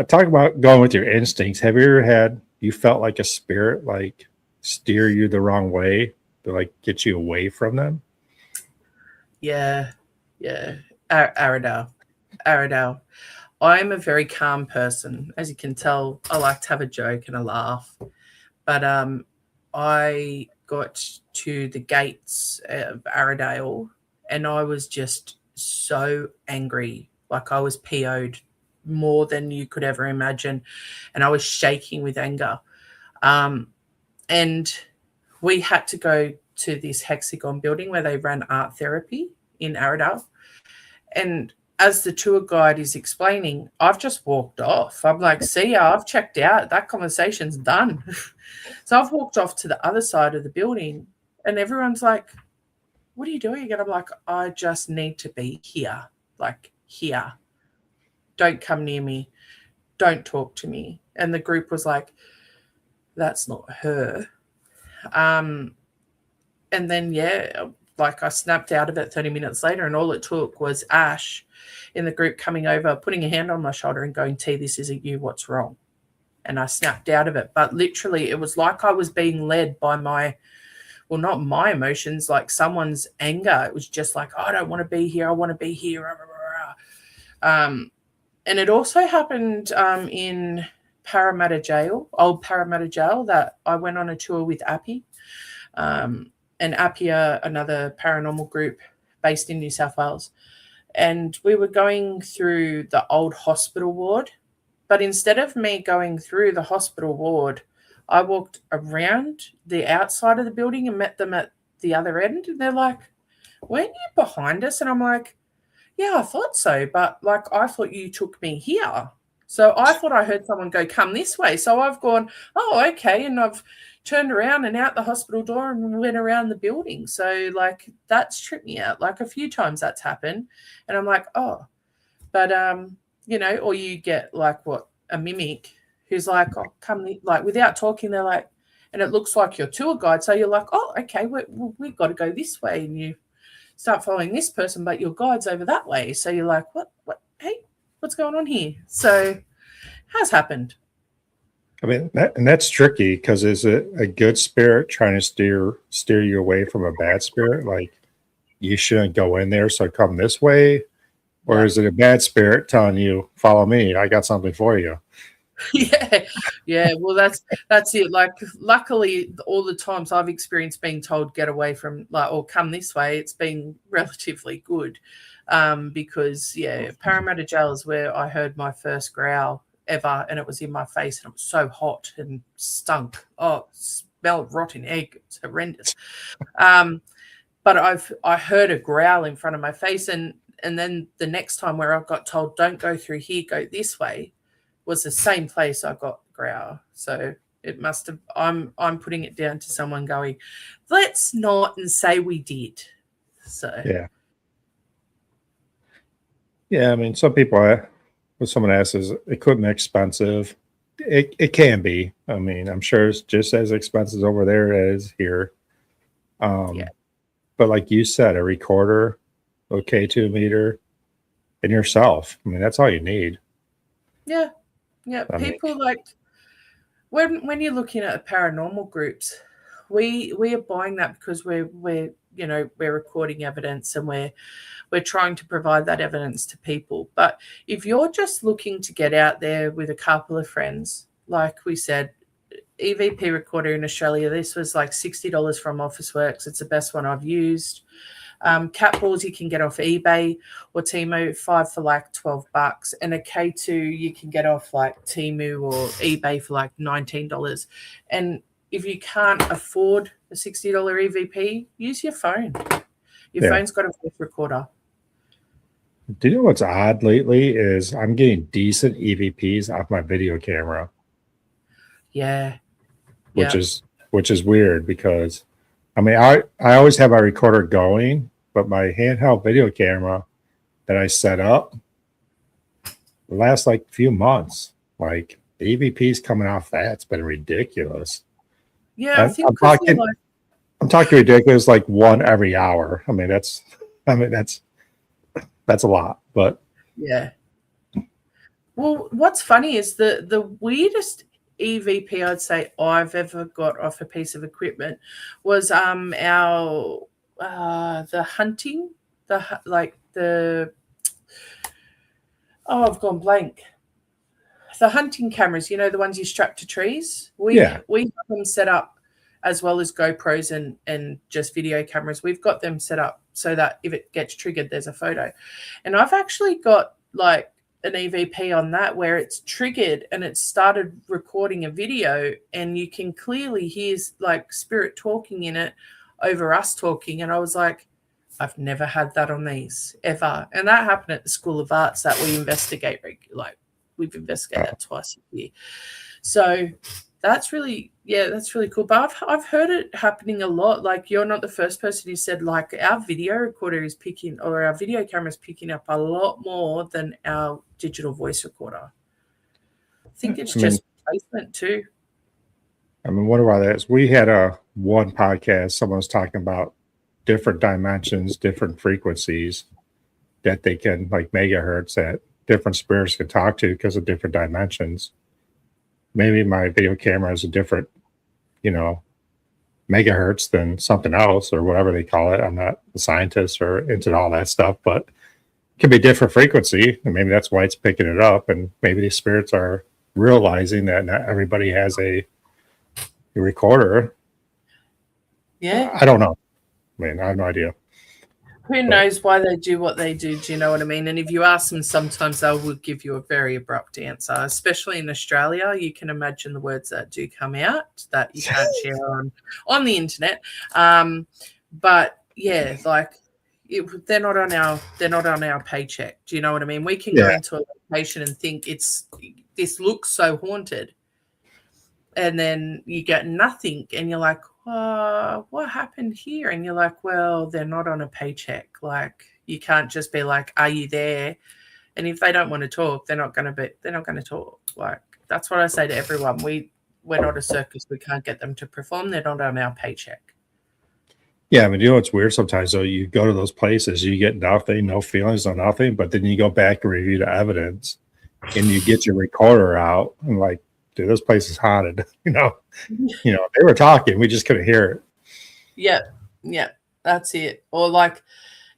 Talk about going with your instincts. Have you ever you felt like a spirit like steer you the wrong way to like get you away from them? Yeah. Aradale. I'm a very calm person. As you can tell, I like to have a joke and a laugh. But I got to the gates of Aradale and I was just so angry. Like I was PO'd more than you could ever imagine. And I was shaking with anger. And we had to go to this hexagon building where they ran art therapy in Aradale. And as the tour guide is explaining, I've just walked off. I'm like, see ya, I've checked out. That conversation's done. So I've walked off to the other side of the building and everyone's like, what are you doing? And I'm like, I just need to be here. Like here. Don't come near me. Don't talk to me. And the group was like, that's not her. And then, I snapped out of it 30 minutes later and all it took was Ash in the group coming over, putting a hand on my shoulder and going, T, this isn't you, what's wrong? And I snapped out of it. But literally it was like I was being led by not my emotions, like someone's anger. It was just like, oh, I don't want to be here. I want to be here. And it also happened in old Parramatta Jail, that I went on a tour with Appy. And Appy are another paranormal group based in New South Wales. And we were going through the old hospital ward. But instead of me going through the hospital ward, I walked around the outside of the building and met them at the other end. And they're like, weren't you behind us? And I'm like, yeah, I thought so. But I thought you took me here. So I thought I heard someone go, come this way. So I've gone, oh, okay. And I've turned around and out the hospital door and went around the building. So that's tripped me out. A few times that's happened. And I'm like, oh, but, or you get a mimic who's like, oh, come, without talking, they're like, and it looks like your tour guide. So you're like, oh, okay, we've got to go this way. And you start following this person, but your guide's over that way. So you're like, what, hey, what's going on here? So has happened. I mean, that's tricky because is it a good spirit trying to steer you away from a bad spirit? Like you shouldn't go in there, so come this way. Or is it a bad spirit telling you, follow me, I got something for you? Yeah. Well, that's it. Luckily, all the times I've experienced being told get away from or come this way, it's been relatively good. Because Parramatta Jail is where I heard my first growl ever, and it was in my face, and it was so hot and stunk. Oh, it smelled rotten egg. It's horrendous. But I heard a growl in front of my face, and then the next time where I got told, don't go through here, go this way, was the same place I got growl. So it must have, I'm putting it down to someone going, let's not and say we did. So. Yeah. I mean, some people, when someone asks, is equipment expensive? It can be. I mean, I'm sure it's just as expensive over there as here. But like you said, a recorder, a K2 meter, and yourself. I mean, that's all you need. Yeah. People when you're looking at paranormal groups, we are buying that because we're recording evidence and we're trying to provide that evidence to people. But if you're just looking to get out there with a couple of friends, like we said, EVP recorder in Australia, this was like $60 from Officeworks. It's the best one I've used. Cat balls you can get off eBay or Temu, 5 for like $12, and a K2 you can get off like Temu or eBay for like $19. And if you can't afford a $60 EVP, use your phone. Your phone's got a voice recorder. Do you know what's odd lately is I'm getting decent EVPs off my video camera. Yeah. Which is weird because I mean I always have my recorder going, but my handheld video camera, that I set up the last like few months. Like the EVPs coming off that's been ridiculous. Yeah, I And think because they're like, I'm talking ridiculous, like one every hour. I mean that's a lot, but yeah. Well, what's funny is the weirdest EVP I'd say I've ever got off a piece of equipment was our the hunting, like the oh, I've gone blank. The hunting cameras, you know, the ones you strap to trees. We yeah. have them set up as well as GoPros and just video cameras. We've got them set up so that if it gets triggered, there's a photo. And I've actually got like an EVP on that where it's triggered and it started recording a video, and you can clearly hear like spirit talking in it over us talking. And I was like, I've never had that on these ever. And that happened at the School of Arts that we investigate like we've investigated that twice a year. So that's really cool. But I've heard it happening a lot. Like you're not the first person who said like our video recorder is picking, or our video camera is picking up a lot more than our digital voice recorder. I think it's just placement too. I mean, one of our is we had one podcast. Someone was talking about different dimensions, different frequencies that they can like megahertz that different spirits can talk to because of different dimensions. Maybe my video camera is a different, megahertz than something else or whatever they call it. I'm not a scientist or into all that stuff, but it can be different frequency. And maybe that's why it's picking it up. And maybe these spirits are realizing that not everybody has a recorder. Yeah. I don't know. I mean, I have no idea. Who knows why they do what they do? Do you know what I mean? And if you ask them, sometimes they will give you a very abrupt answer, especially in Australia. You can imagine the words that do come out that you can't share on the internet. But yeah, like they're not on our paycheck. Do you know what I mean? We can go into a location and think this looks so haunted, and then you get nothing, and you're like, what happened here? And you're like, well, they're not on a paycheck. Like you can't just be like, are you there? And if they don't want to talk, they're not going to talk. Like that's what I say to everyone. We're not a circus. We can't get them to perform. They're not on our paycheck. Yeah, I mean, you know what's weird sometimes though, you go to those places, you get nothing, no feelings, no nothing, but then you go back and review the evidence and you get your recorder out and like, dude, this place is haunted. They were talking, we just couldn't hear it. Yeah, that's it. Or like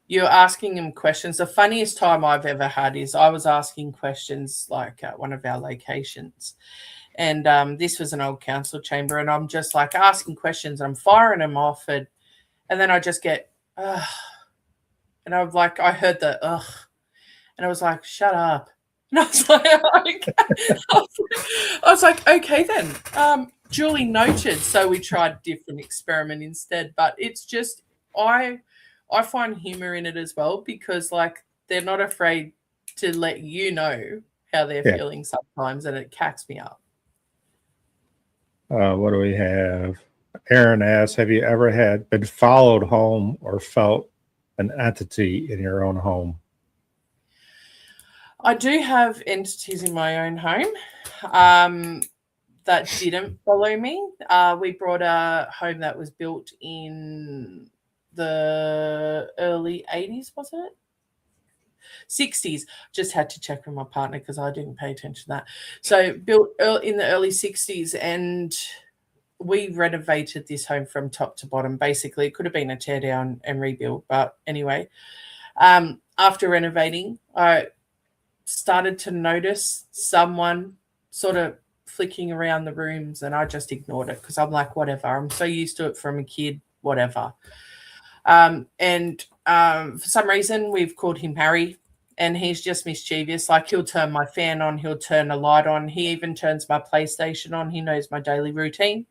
you're asking them questions. The funniest time I've ever had is I was asking questions like at one of our locations, and this was an old council chamber, and I'm just like asking questions. I'm firing them off, and then I just get, ugh. And I'm like, I heard the ugh, and I was like, shut up. And I was like, okay then. Duly noted. So we tried a different experiment instead. But it's just I find humor in it as well, because like they're not afraid to let you know how they're feeling sometimes, and it cracks me up. What do we have? Aaron asks, have you ever been followed home or felt an entity in your own home? I do have entities in my own home that didn't follow me. We brought a home that was built in the early 80s, was it? 60s. Just had to check with my partner because I didn't pay attention to that. So built in the early 60s, and we renovated this home from top to bottom. Basically, it could have been a tear down and rebuild. But anyway, after renovating, I started to notice someone sort of flicking around the rooms, and I just ignored it because I'm like, whatever. I'm so used to it from a kid, whatever. And for some reason, we've called him Harry, and he's just mischievous. Like he'll turn my fan on, he'll turn a light on. He even turns my PlayStation on. He knows my daily routine.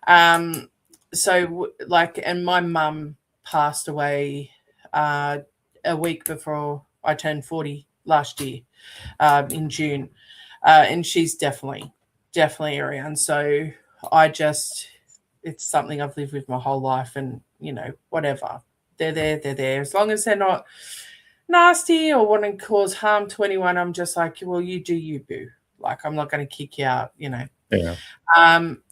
So like, and my mum passed away a week before I turned 40 last year, in June. And she's definitely around. So it's something I've lived with my whole life, and whatever. They're there. As long as they're not nasty or want to cause harm to anyone, I'm just like, well, you do you, boo. Like, I'm not going to kick you out, you know. Yeah.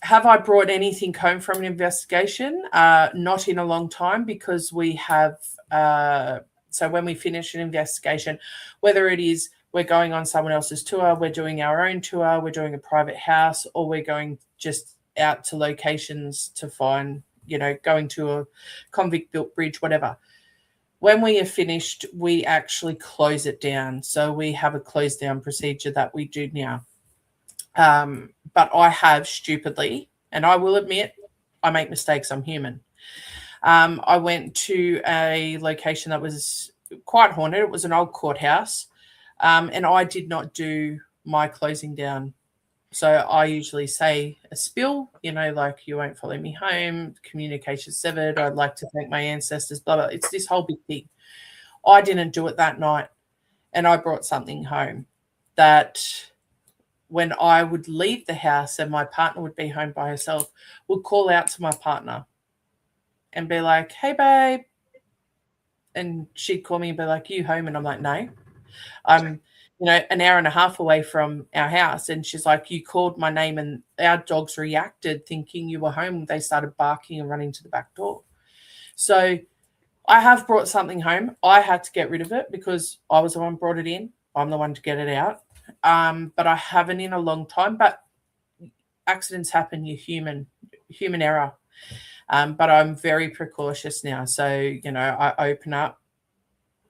Have I brought anything home from an investigation? Not in a long time, because we have, so when we finish an investigation, whether it is we're going on someone else's tour, we're doing our own tour, we're doing a private house, or we're going just out to locations to find, you know, going to a convict built bridge, whatever. When we are finished, we actually close it down. So we have a close down procedure that we do now. But I have stupidly, and I will admit, I make mistakes. I'm human. I went to a location that was quite haunted. It was an old courthouse, and I did not do my closing down. So I usually say a spill, you know, like, you won't follow me home, communication severed, I'd like to thank my ancestors, blah, blah. It's this whole big thing. I didn't do it that night, and I brought something home that when I would leave the house and my partner would be home by herself, would call out to my partner and be like, hey, babe. And she'd call me and be like, you home? And I'm like, no, I'm, you know, an hour and a half away from our house. And she's like, you called my name and our dogs reacted thinking you were home. They started barking and running to the back door. So I have brought something home. I had to get rid of it because I was the one who brought it in. I'm the one to get it out. But I haven't in a long time. But accidents happen. You're human error. But I'm very precautious now. So, you know, I open up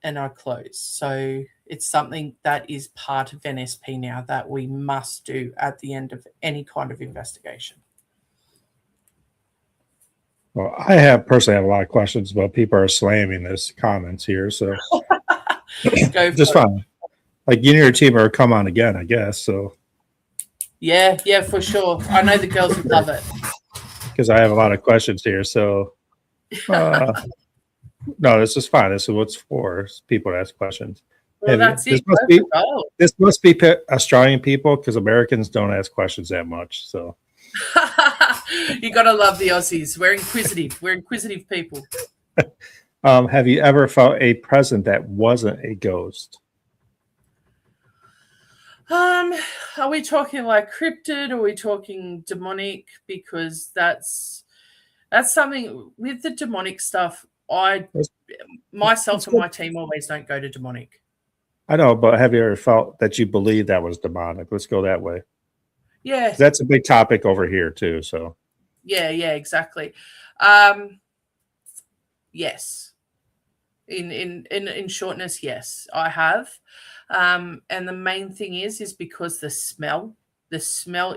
and I close. So it's something that is part of NSP now that we must do at the end of any kind of investigation. Well, I personally have a lot of questions, but people are slamming this comments here, so just fine. Like, you and your team are come on again, I guess. So yeah, for sure. I know the girls would love it because I have a lot of questions here. So no, this is fine. This is what's for people to ask questions. Well, that's it. This must be Australian people, because Americans don't ask questions that much. So you got to love the Aussies. We're inquisitive. We're inquisitive people. Have you ever felt a presence that wasn't a ghost? Are we talking like cryptid, or are we talking demonic? Because that's something with the demonic stuff. Myself and my team always don't go to demonic. I know, but have you ever felt that you believe that was demonic? Let's go that way. Yeah, that's a big topic over here too. So yeah, exactly. Yes. In shortness, yes, I have. And the main thing is because the smell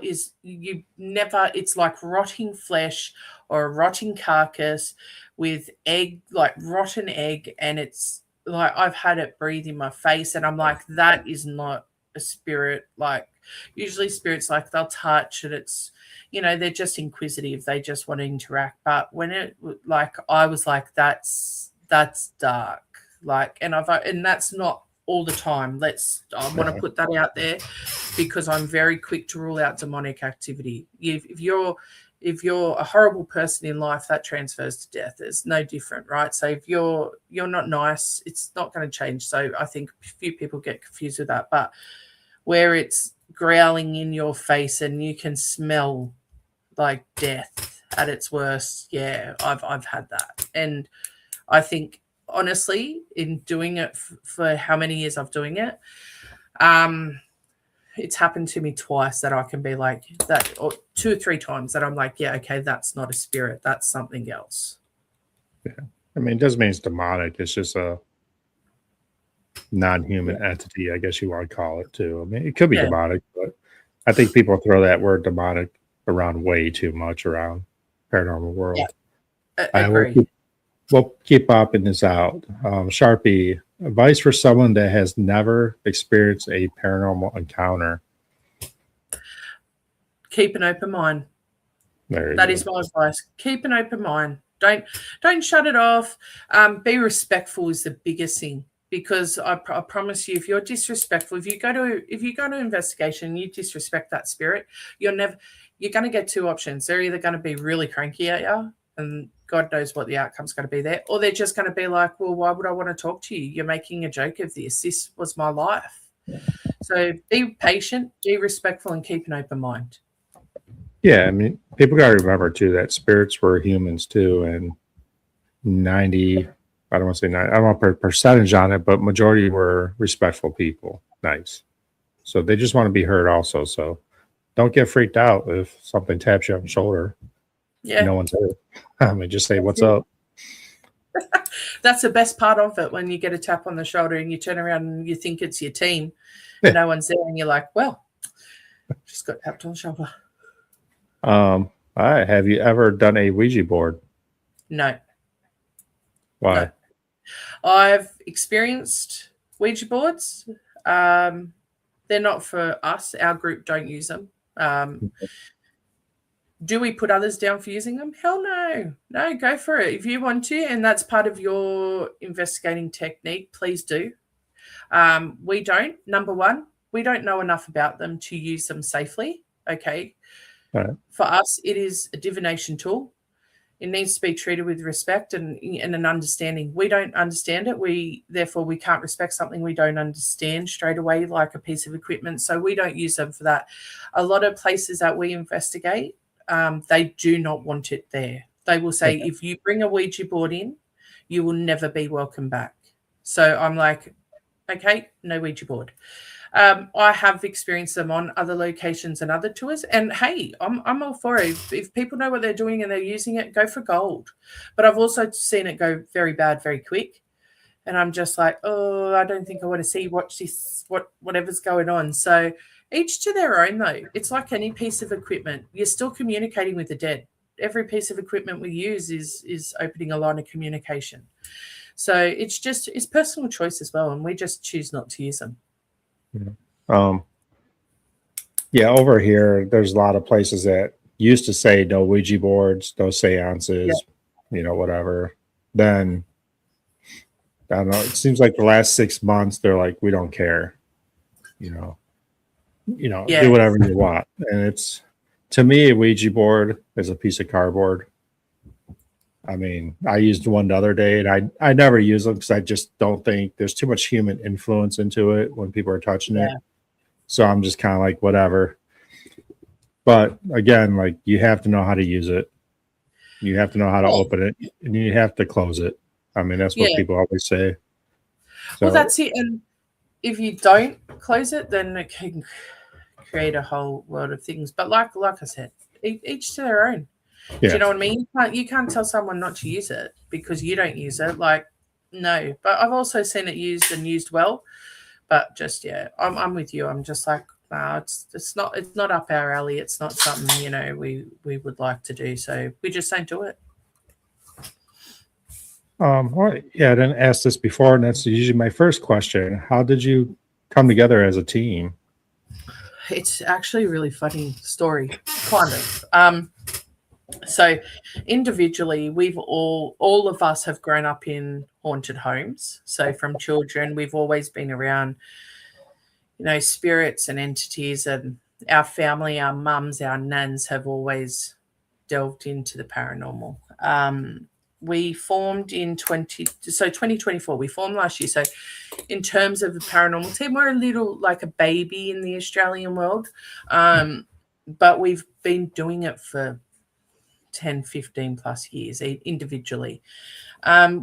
is, it's like rotting flesh or a rotting carcass with egg, like rotten egg. And it's like, I've had it breathe in my face, and I'm like, that is not a spirit. Like, usually spirits, like, they'll touch and it's, you know, they're just inquisitive. They just want to interact. But when it, like, I was like, that's dark. Like, and that's not all the time. I want to put that out there, because I'm very quick to rule out demonic activity. If you're a horrible person in life, that transfers to death. It's no different, right? So if you're not nice, it's not going to change. So I think a few people get confused with that. But where it's growling in your face and you can smell like death at its worst, yeah, I've had that. And I think, honestly, in doing it for how many years I've doing it, it's happened to me twice that I can be like that, or 2 or 3 times that I'm like, yeah, okay, that's not a spirit, that's something else. Yeah, I mean, it doesn't mean it's demonic. It's just a non-human entity, I guess you want to call it too. I mean, it could be demonic, but I think people throw that word demonic around way too much around paranormal world. Yeah. I agree. We'll keep popping this out. Sharpie, advice for someone that has never experienced a paranormal encounter. Keep an open mind. That is my advice. Keep an open mind. Don't shut it off. Be respectful is the biggest thing, because I promise you, if you're disrespectful, if you go to investigation, you disrespect that spirit, you're going to get 2 options. They're either going to be really cranky at you and God knows what the outcome's going to be there. Or they're just going to be like, well, why would I want to talk to you? You're making a joke of this. This was my life. So be patient, be respectful, and keep an open mind. Yeah, I mean, people got to remember too that spirits were humans too, and 90, I don't want to say 90, I don't want to put a percentage on it, but majority were respectful people, nice. So they just want to be heard also. So don't get freaked out if something taps you on the shoulder. Yeah. No one's there. I mean, just say, what's up? That's the best part of it, when you get a tap on the shoulder and you turn around and you think it's your team. Yeah. No one's there, and you're like, well, just got tapped on the shoulder. All right. Have you ever done a Ouija board? No. Why? No. I've experienced Ouija boards. They're not for us. Our group don't use them. Do we put others down for using them? Hell no. No, go for it. If you want to, and that's part of your investigating technique, please do. We don't. Number one, we don't know enough about them to use them safely. Okay. Right. For us, it is a divination tool. It needs to be treated with respect and an understanding. We don't understand it. Therefore, we can't respect something we don't understand straight away, like a piece of equipment. So we don't use them for that. A lot of places that we investigate, they do not want it there. They will say, if you bring a Ouija board in, you will never be welcome back. So I'm like, okay, no Ouija board. I have experienced them on other locations and other tours, and hey, I'm all for it. If people know what they're doing and they're using it, go for gold. But I've also seen it go very bad very quick, and I'm just like, oh, I don't think I want to watch this, whatever's going on. So each to their own, though. It's like any piece of equipment. You're still communicating with the dead. Every piece of equipment we use is opening a line of communication. So it's personal choice as well, and we just choose not to use them. Yeah, over here, there's a lot of places that used to say no Ouija boards, no seances, whatever. Then, I don't know, it seems like the last 6 months, they're like, we don't care, do whatever you want. And it's, to me, a Ouija board is a piece of cardboard. I mean, I used one the other day, and I never use them because I just don't think there's too much human influence into it when people are touching it. So I'm just kind of like, whatever. But again, like, you have to know how to use it. You have to know how to open it, and you have to close it. I mean, that's what people always say. So, well, that's it. And if you don't close it, then it can create a whole world of things. But like I said, each to their own. Do you know what I mean? You can't tell someone not to use it because you don't use it. Like, no. But I've also seen it used and used well. But just I'm with you. I'm just like, no, it's not up our alley. It's not something we would like to do. So we just don't do it. Well, yeah, I didn't ask this before, and that's usually my first question. How did you come together as a team? It's actually a really funny story, kind of. So individually, we've all of us have grown up in haunted homes. So from children, we've always been around, spirits and entities, and our family, our mums, our nans have always delved into the paranormal. We formed in 2024. We formed last year. So in terms of the paranormal team, we're a little like a baby in the Australian world. But we've been doing it for 10, 15 plus years individually.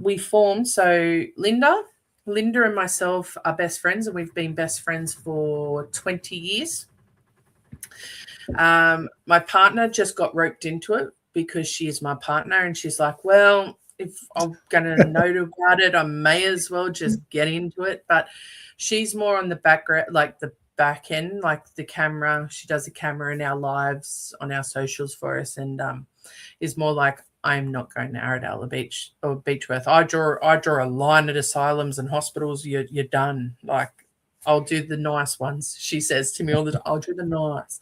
We formed, so Linda and myself are best friends, and we've been best friends for 20 years. My partner just got roped into it because she is my partner, and she's like, well, if I'm going to know about it, I may as well just get into it. But she's more on the background, like the back end, like the camera. She does the camera in our lives on our socials for us, and is more like, I'm not going to Arradale Beach or Beechworth. I draw a line at asylums and hospitals. You're done. Like, I'll do the nice ones. She says to me all the time, I'll do the nice.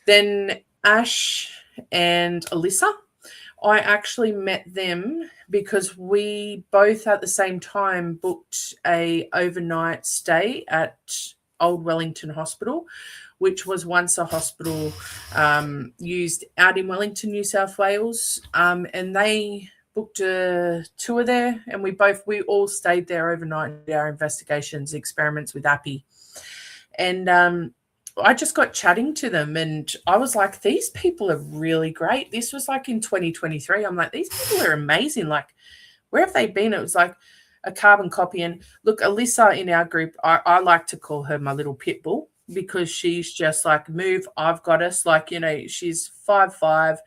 Then Ash and Alyssa, I actually met them because we both at the same time booked a overnight stay at old Wellington Hospital, which was once a hospital used out in Wellington, New South Wales, and they booked a tour there, and we all stayed there overnight and did our investigations, experiments with Appy. And I just got chatting to them, and I was like, these people are really great. This was like in 2023. I'm like, these people are amazing. Like, where have they been? It was like a carbon copy. And look, Alyssa in our group, I like to call her my little pit bull, because she's just like, move, I've got us. Like, you know, she's 5'5".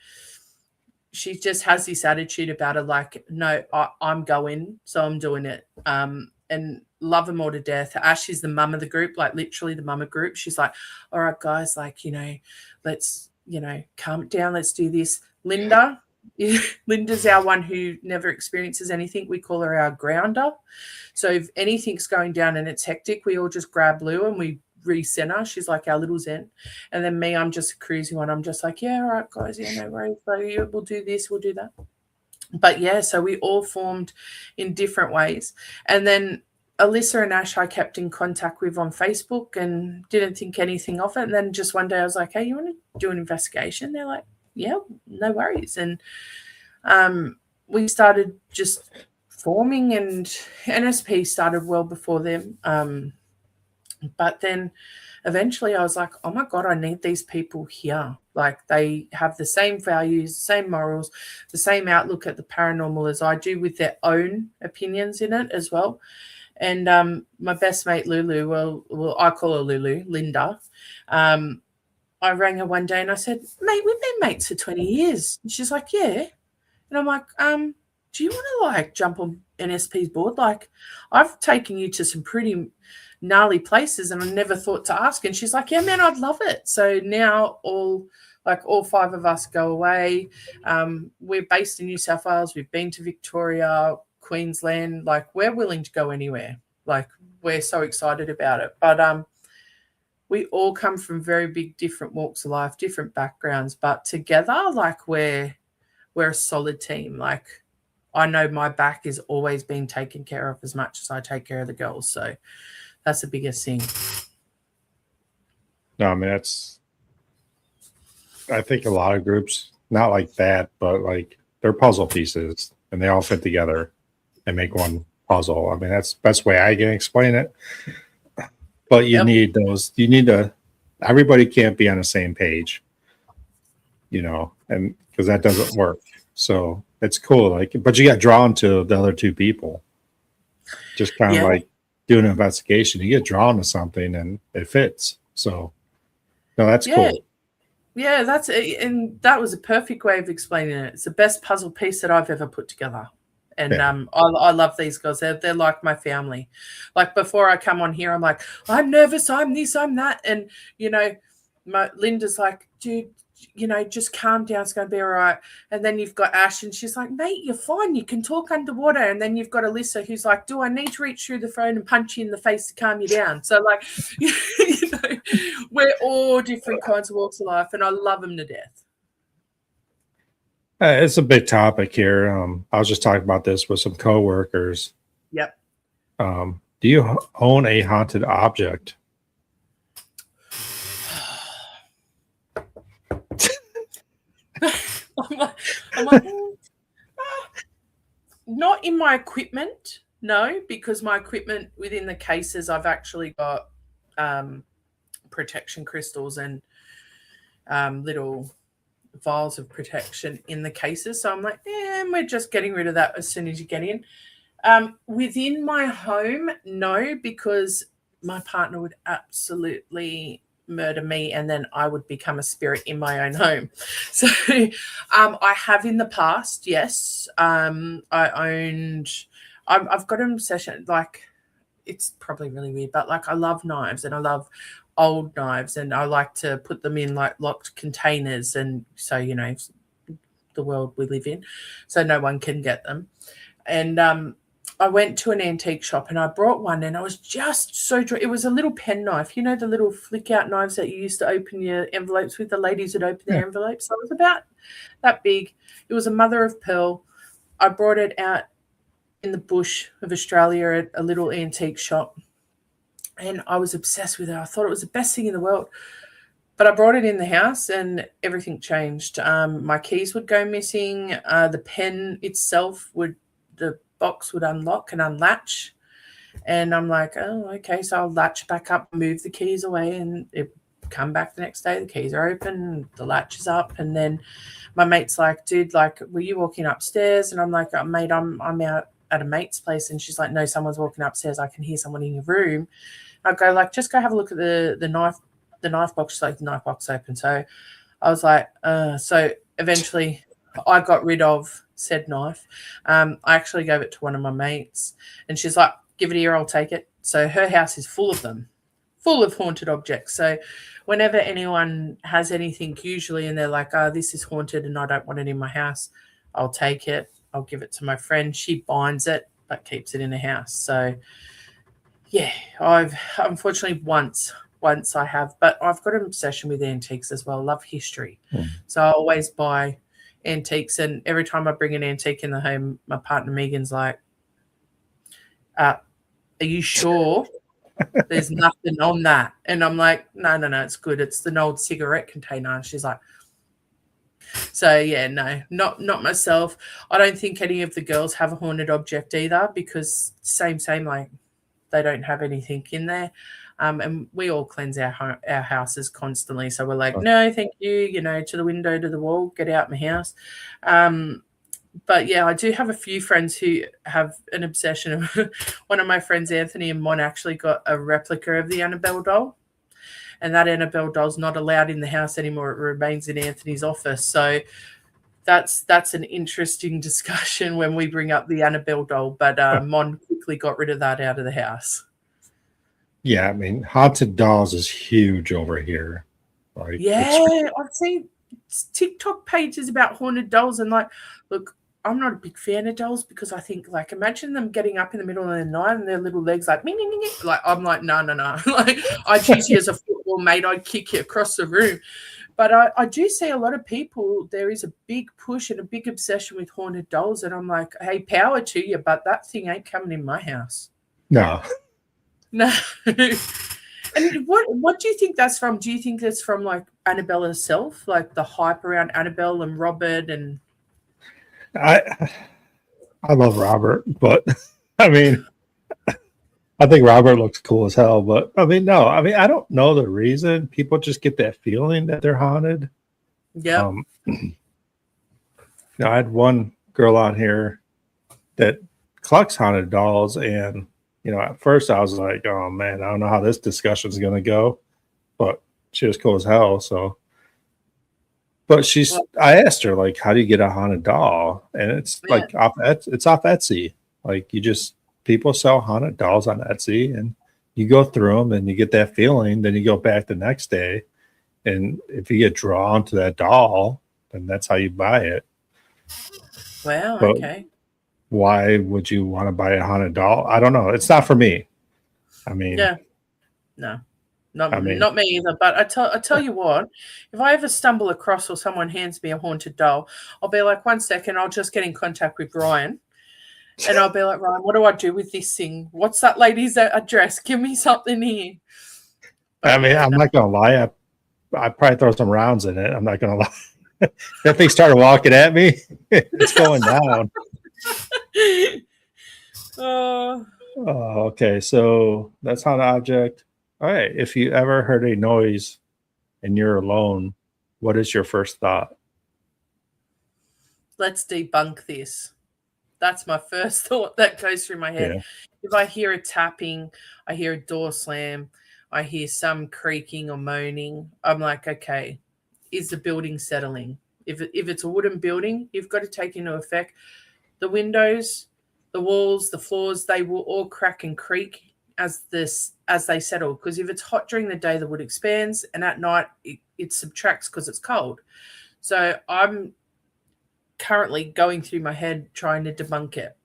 She just has this attitude about her, like, no, I'm going, so I'm doing it. And love them all to death. Ash is the mum of the group, like literally the mum of group. She's like, all right, guys, like, you know, let's, you know, calm it down. Let's do this. Linda's our one who never experiences anything. We call her our grounder. So if anything's going down and it's hectic, we all just grab Lou and we recenter. She's like our little zen. And then me, I'm just a cruisy one. I'm just like, yeah, all right, guys, yeah, no worries. So yeah, we'll do this, we'll do that. But yeah, so we all formed in different ways. And then Alyssa and Ash I kept in contact with on Facebook and didn't think anything of it. And then just one day I was like, hey, you want to do an investigation? They're like, yeah, no worries. And we started just forming, and NSP started well before them. But then eventually I was like, oh my God, I need these people here. Like, they have the same values, same morals, the same outlook at the paranormal as I do, with their own opinions in it as well. And my best mate, Lulu, well, I call her Lulu, Linda. I rang her one day and I said, mate, we've been mates for 20 years. And she's like, yeah. And I'm like, do you want to like jump on NSP's board? Like, I've taken you to some pretty gnarly places and I never thought to ask. And she's like, yeah, man, I'd love it. So now all 5 of us go away. We're based in New South Wales. We've been to Victoria, Queensland. Like, we're willing to go anywhere. Like, we're so excited about it. But we all come from very big different walks of life, different backgrounds, but together, like, we're a solid team. Like, I know my back is always being taken care of as much as I take care of the girls. So that's the biggest thing. No, I mean, I think a lot of groups, not like that, but like they're puzzle pieces and they all fit together and make one puzzle. I mean, that's the best way I can explain it. But you need everybody can't be on the same page, you know, and because that doesn't work. So it's cool. Like, but you got drawn to the other two people. Just kind of like doing an investigation. You get drawn to something and it fits. So no, that's cool. Yeah, that's it. And that was a perfect way of explaining it. It's the best puzzle piece that I've ever put together. And I love these girls. They're like my family. Like, before I come on here, I'm like, I'm nervous, I'm this, I'm that. And, you know, Linda's like, dude, you know, just calm down, it's going to be all right. And then you've got Ash, and she's like, mate, you're fine, you can talk underwater. And then you've got Alyssa, who's like, do I need to reach through the phone and punch you in the face to calm you down? So, like, you know, we're all different kinds of walks of life, and I love them to death. It's a big topic here. I was just talking about this with some coworkers. Yep. Do you own a haunted object? I'm like, not in my equipment, no, because my equipment within the cases, I've actually got protection crystals and little vials of protection in the cases. So I'm like, we're just getting rid of that as soon as you get in. Within my home, no, because my partner would absolutely murder me and then I would become a spirit in my own home. So I have in the past, yes. I've got an obsession, like, it's probably really weird, but like, I love knives and I love old knives and I like to put them in like locked containers, and so, you know, the world we live in, so no one can get them. And I went to an antique shop and I brought one, and I was just so it was a little pen knife, you know, the little flick out knives that you used to open your envelopes with. The ladies would open their envelopes. So it was about that big. It was a mother of pearl. I brought it out in the bush of Australia at a little antique shop. and I was obsessed with it. I thought it was the best thing in the world. But I brought it in the house and everything changed. My keys would go missing. The pen itself the box would unlock and unlatch. And I'm like, oh, okay. So I'll latch back up, move the keys away, and it come back the next day. The keys are open, the latch is up. And then my mate's like, dude, like, were you walking upstairs? And I'm like, oh, mate, I'm out at a mate's place. And she's like, no, someone's walking upstairs. I can hear someone in your room. I go, like, just go have a look at the knife box. She's like, the knife box open. So I was like, so eventually I got rid of said knife. I actually gave it to one of my mates, and she's like, give it here, I'll take it. So her house is full of them, full of haunted objects. So whenever anyone has anything, usually, and they're like, oh, this is haunted and I don't want it in my house, I'll take it. I'll give it to my friend. She binds it but keeps it in the house. So yeah, I've unfortunately once I have, but I've got an obsession with antiques as well. I love history. So I always buy antiques, and every time I bring an antique in the home, my partner Megan's like, are you sure there's nothing on that? And I'm like, no, it's good. It's an old cigarette container. And she's like, so yeah, no, not myself. I don't think any of the girls have a haunted object either, because same, like, they don't have anything in there. And we all cleanse our houses constantly. So we're like, no, thank you, to the window, to the wall, get out my house. But yeah, I do have a few friends who have an obsession. One of my friends, Anthony and Mon, actually got a replica of the Annabelle doll. And that Annabelle doll's not allowed in the house anymore. It remains in Anthony's office. So that's an interesting discussion when we bring up the Annabelle doll. But Mon quickly got rid of that out of the house. Yeah, I mean, haunted dolls is huge over here. Like, yeah, I've seen TikTok pages about haunted dolls, and like, look, I'm not a big fan of dolls because I think, like, imagine them getting up in the middle of the night and their little legs like, like, I'm like, no. Like, I'd choose you as a football mate. I'd kick you across the room. But I do see a lot of people, there is a big push and a big obsession with haunted dolls. And I'm like, hey, power to you, but that thing ain't coming in my house. No. No. And what do you think that's from? Do you think that's from, like, Annabelle herself, like the hype around Annabelle and Robert? And I love Robert, but I mean, I think Robert looks cool as hell. But I mean, no, I mean, I don't know the reason. People just get that feeling that they're haunted. yeah. I had one girl on here that collects haunted dolls, and at first I was like, oh man, I don't know how this discussion is going to go, but she was cool as hell. So, but I asked her, like, how do you get a haunted doll? And it's like it's off Etsy. Like, people sell haunted dolls on Etsy, and you go through them and you get that feeling. Then you go back the next day, and if you get drawn to that doll, then that's how you buy it. Wow. But okay. why would you want to buy a haunted doll? I don't know. It's not for me. I mean, yeah, no, not me either. But I tell you what, if I ever stumble across or someone hands me a haunted doll, I'll be like, 1 second, I'll just get in contact with Ryan, and I'll be like, Ryan, what do I do with this thing? What's that lady's address? Give me something here. But I mean, I'm not gonna lie. I probably throw some rounds in it. I'm not gonna lie. That thing started walking at me. It's going down. Okay, so that's haunted object. All right. If you ever heard a noise and you're alone, what is your first thought? Let's debunk this. That's my first thought that goes through my head. Yeah. If I hear a tapping, I hear a door slam, I hear some creaking or moaning, I'm like, okay, is the building settling? If it's a wooden building, you've got to take into effect the windows, the walls, the floors, they will all crack and creak as they settle. Because if it's hot during the day, the wood expands, and at night it subtracts because it's cold. So I'm currently going through my head trying to debunk it.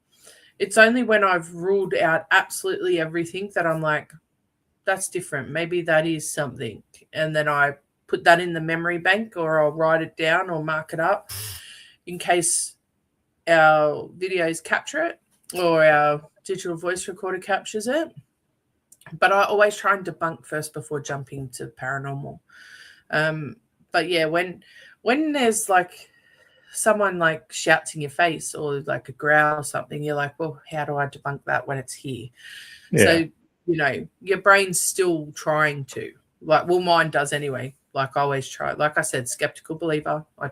It's only when I've ruled out absolutely everything that I'm like, that's different. Maybe that is something. And then I put that in the memory bank, or I'll write it down or mark it up in case our videos capture it or our digital voice recorder captures it. But I always try and debunk first before jumping to paranormal. But yeah, when there's like someone like shouts in your face or like a growl or something, you're like, well, how do I debunk that when it's here? Yeah. So, you know, your brain's still trying to, like, well, mine does anyway. Like, I always try. Like I said, skeptical believer. I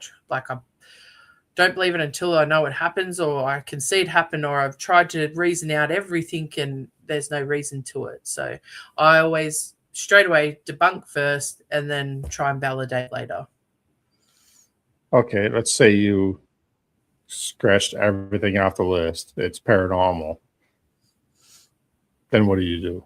don't believe it until I know it happens, or I can see it happen, or I've tried to reason out everything and there's no reason to it. So I always straight away debunk first and then try and validate later. Okay, let's say you scratched everything off the list. It's paranormal. Then what do you do?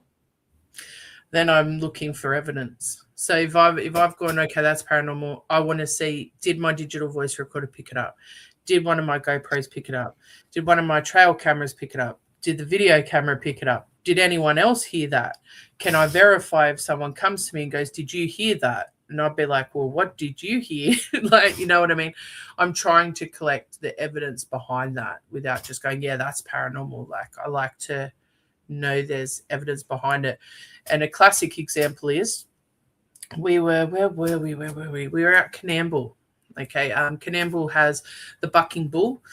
Then I'm looking for evidence. So if I've gone, okay, that's paranormal, I want to see, did my digital voice recorder pick it up? Did one of my GoPros pick it up? Did one of my trail cameras pick it up? Did the video camera pick it up? Did anyone else hear that? Can I verify if someone comes to me and goes, did you hear that? And I'd be like, well, what did you hear? Like, you know what I mean? I'm trying to collect the evidence behind that without just going, yeah, that's paranormal. Like, I like to know there's evidence behind it. And a classic example is where were we? We were at Canamble. Okay, Canamble has the Bucking Bull.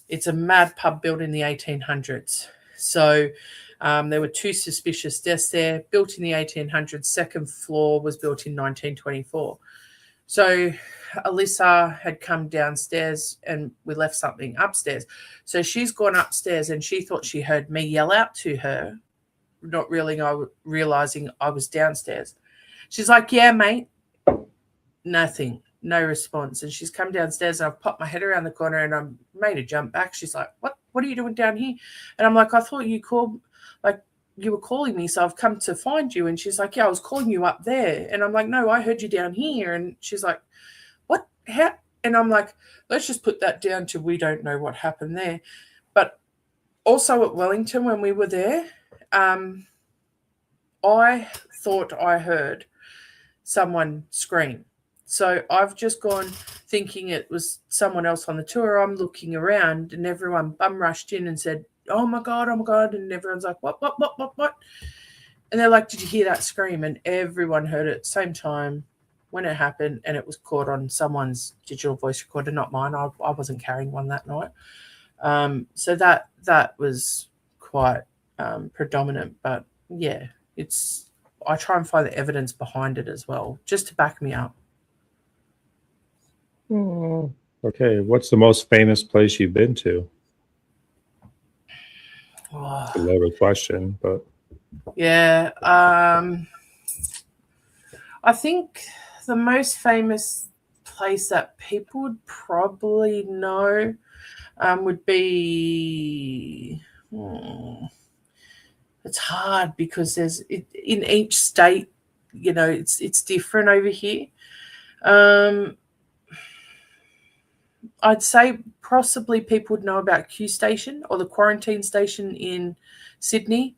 It's a mad pub built in the 1800s. So there were two suspicious deaths there, built in the 1800s. Second floor was built in 1924. So Alyssa had come downstairs and we left something upstairs. So she's gone upstairs and she thought she heard me yell out to her, not realizing I was downstairs. She's like, yeah, mate. Nothing. No response. And she's come downstairs and I've popped my head around the corner and I made a jump back. She's like, what are you doing down here? And I'm like, I thought you were calling me, so I've come to find you. And she's like, yeah, I was calling you up there. And I'm like, no, I heard you down here. And she's like, what? How? And I'm like, let's just put that down to we don't know what happened there. But also at Wellington, when we were there, I thought I heard someone scream. So I've just gone thinking it was someone else on the tour. I'm looking around and everyone bum rushed in and said, oh my God. And everyone's like, what? And they're like, did you hear that scream? And everyone heard it at the same time when it happened, and it was caught on someone's digital voice recorder, not mine. I wasn't carrying one that night. So that was quite predominant. But yeah, I try and find the evidence behind it as well, just to back me up. Okay, what's the most famous place you've been to? Oh. It's a loaded question, but yeah, I think the most famous place that people would probably know would be. It's hard because in each state, you know, it's different over here. I'd say possibly people would know about Q Station or the quarantine station in Sydney.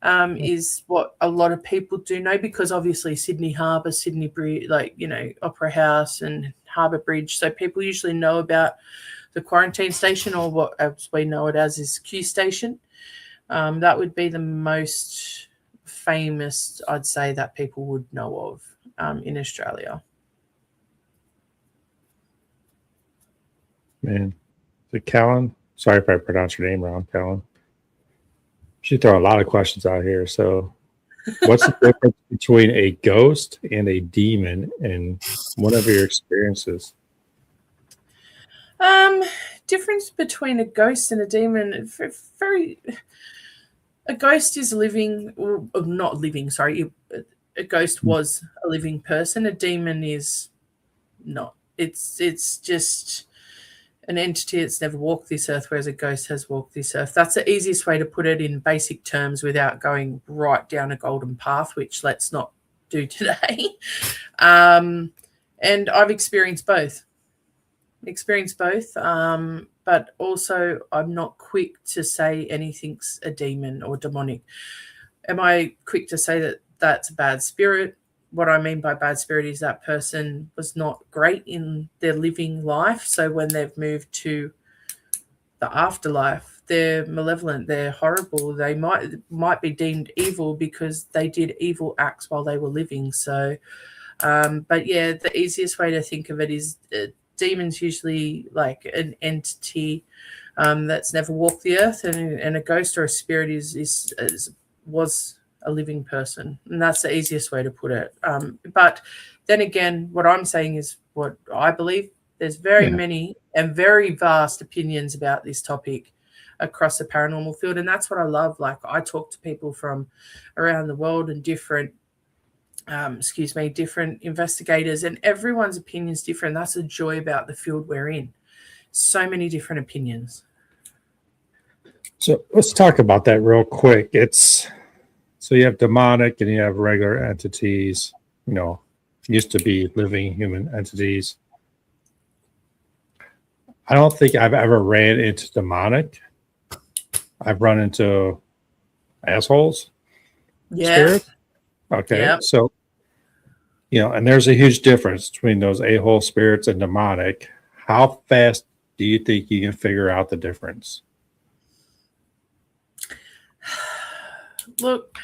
Is what a lot of people do know, because obviously Sydney Harbour, Sydney Bridge, like, you know, Opera House and Harbour Bridge. So people usually know about the quarantine station, or what as we know it as is Q Station. That would be the most famous, I'd say, that people would know of in Australia. Man, is it Callan? Sorry if I pronounced your name wrong, Callan. She throw a lot of questions out here. So, what's the difference between a ghost and a demon in one of your experiences? Difference between a ghost and a demon, a ghost is living, or not living, sorry. A ghost was a living person. A demon is not. It's just an entity that's never walked this earth, whereas a ghost has walked this earth. That's the easiest way to put it in basic terms without going right down a golden path, which let's not do today. And I've experienced both. But also I'm not quick to say anything's a demon or demonic. Am I quick to say that that's a bad spirit? What I mean by bad spirit is that person was not great in their living life. So when they've moved to the afterlife, they're malevolent, they're horrible, they might be deemed evil because they did evil acts while they were living. So but yeah, the easiest way to think of it is demons usually like an entity that's never walked the earth, and a ghost or a spirit was a living person, and that's the easiest way to put it. But then again, what I'm saying is what I believe. There's very many and very vast opinions about this topic across the paranormal field, and that's what I love. Like, I talk to people from around the world and different different investigators, and everyone's opinion is different. That's the joy about the field we're in. So many different opinions. So let's talk about that real quick. So you have demonic and you have regular entities, used to be living human entities. I don't think I've ever ran into demonic. I've run into assholes. Yeah. Spirit. Okay. Yep. So, and there's a huge difference between those a-hole spirits and demonic. How fast do you think you can figure out the difference? Look,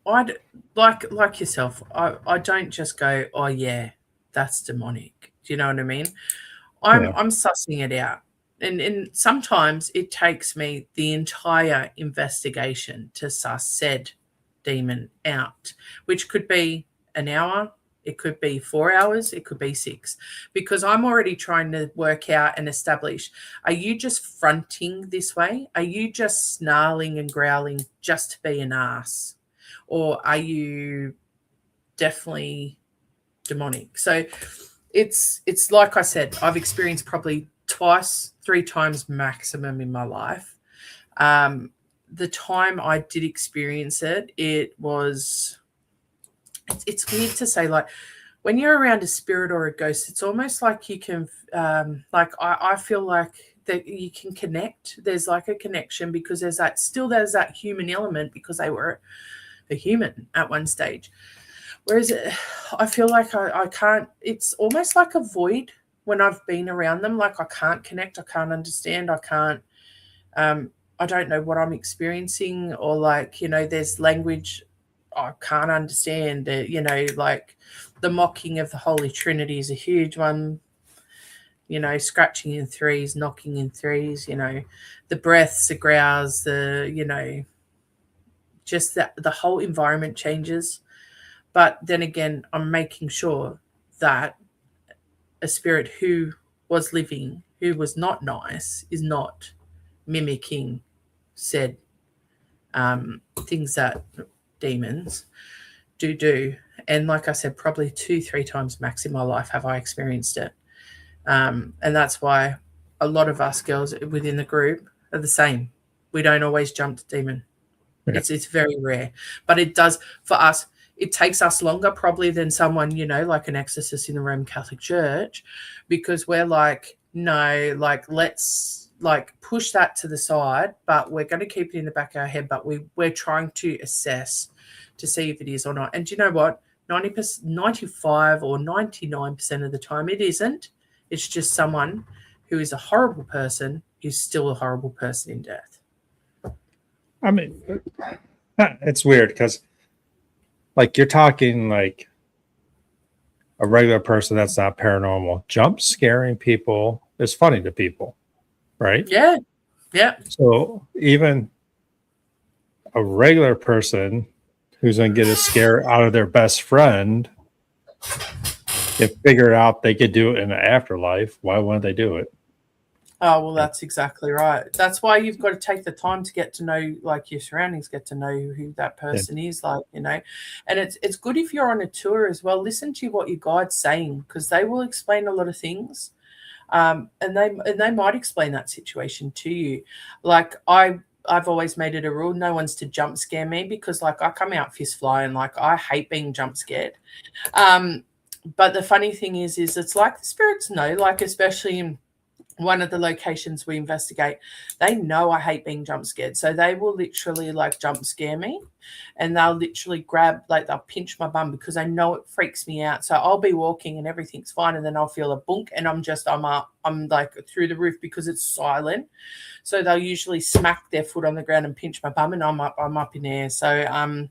like yourself, I don't just go, oh yeah, that's demonic. Do you know what I mean? I'm sussing it out. And sometimes it takes me the entire investigation to suss said demon out, which could be an hour, it could be 4 hours, it could be 6, because I'm already trying to work out and establish, are you just fronting this way? Are you just snarling and growling just to be an ass? Or are you definitely demonic? So it's like I said, I've experienced probably 3 times maximum in my life. The time I did experience it, it's weird to say, like, when you're around a spirit or a ghost, it's almost like you can, I feel like that you can connect. There's like a connection because there's that human element because they were a human at one stage. Whereas I feel like I can't, it's almost like a void when I've been around them. Like, I can't connect, I can't understand, I can't, I don't know what I'm experiencing, or like, there's language I can't understand. Like the mocking of the Holy Trinity is a huge one. Scratching in threes, knocking in threes. The breaths, the growls, just that the whole environment changes. But then again, I'm making sure that a spirit who was living, who was not nice, is not mimicking said things that demons do. And like I said, probably 2-3 times max in my life have I experienced it. And that's why a lot of us girls within the group are the same. We don't always jump to demon. Yeah. It's very rare. But it does, for us, it takes us longer probably than someone, like an exorcist in the Roman Catholic Church, because we're like, no, like, let's like push that to the side, but we're going to keep it in the back of our head, but we're trying to assess to see if it is or not. And do you know what? 95 or 99% of the time it isn't. It's just someone who is a horrible person who's still a horrible person in death. I mean, it's weird because, like, you're talking like a regular person that's not paranormal. Jump scaring people is funny to people, right? Yeah. Yeah. So even a regular person who's going to get a scare out of their best friend, if figured out they could do it in the afterlife, why wouldn't they do it? Oh, well, that's exactly right. That's why you've got to take the time to get to know, like, your surroundings, get to know who that person is, like, and it's good if you're on a tour as well. Listen to what your guide's saying, because they will explain a lot of things, and they might explain that situation to you. Like, I've always made it a rule, no one's to jump scare me, because, like, I come out fist flying, like, I hate being jump scared. But the funny thing is it's like the spirits know, like, especially in one of the locations we investigate, they know I hate being jump scared. So they will literally like jump scare me, and they'll literally grab, like they'll pinch my bum because I know it freaks me out. So I'll be walking and everything's fine, and then I'll feel a bunk and I'm up, I'm like through the roof because it's silent. So they'll usually smack their foot on the ground and pinch my bum, and I'm up in air. So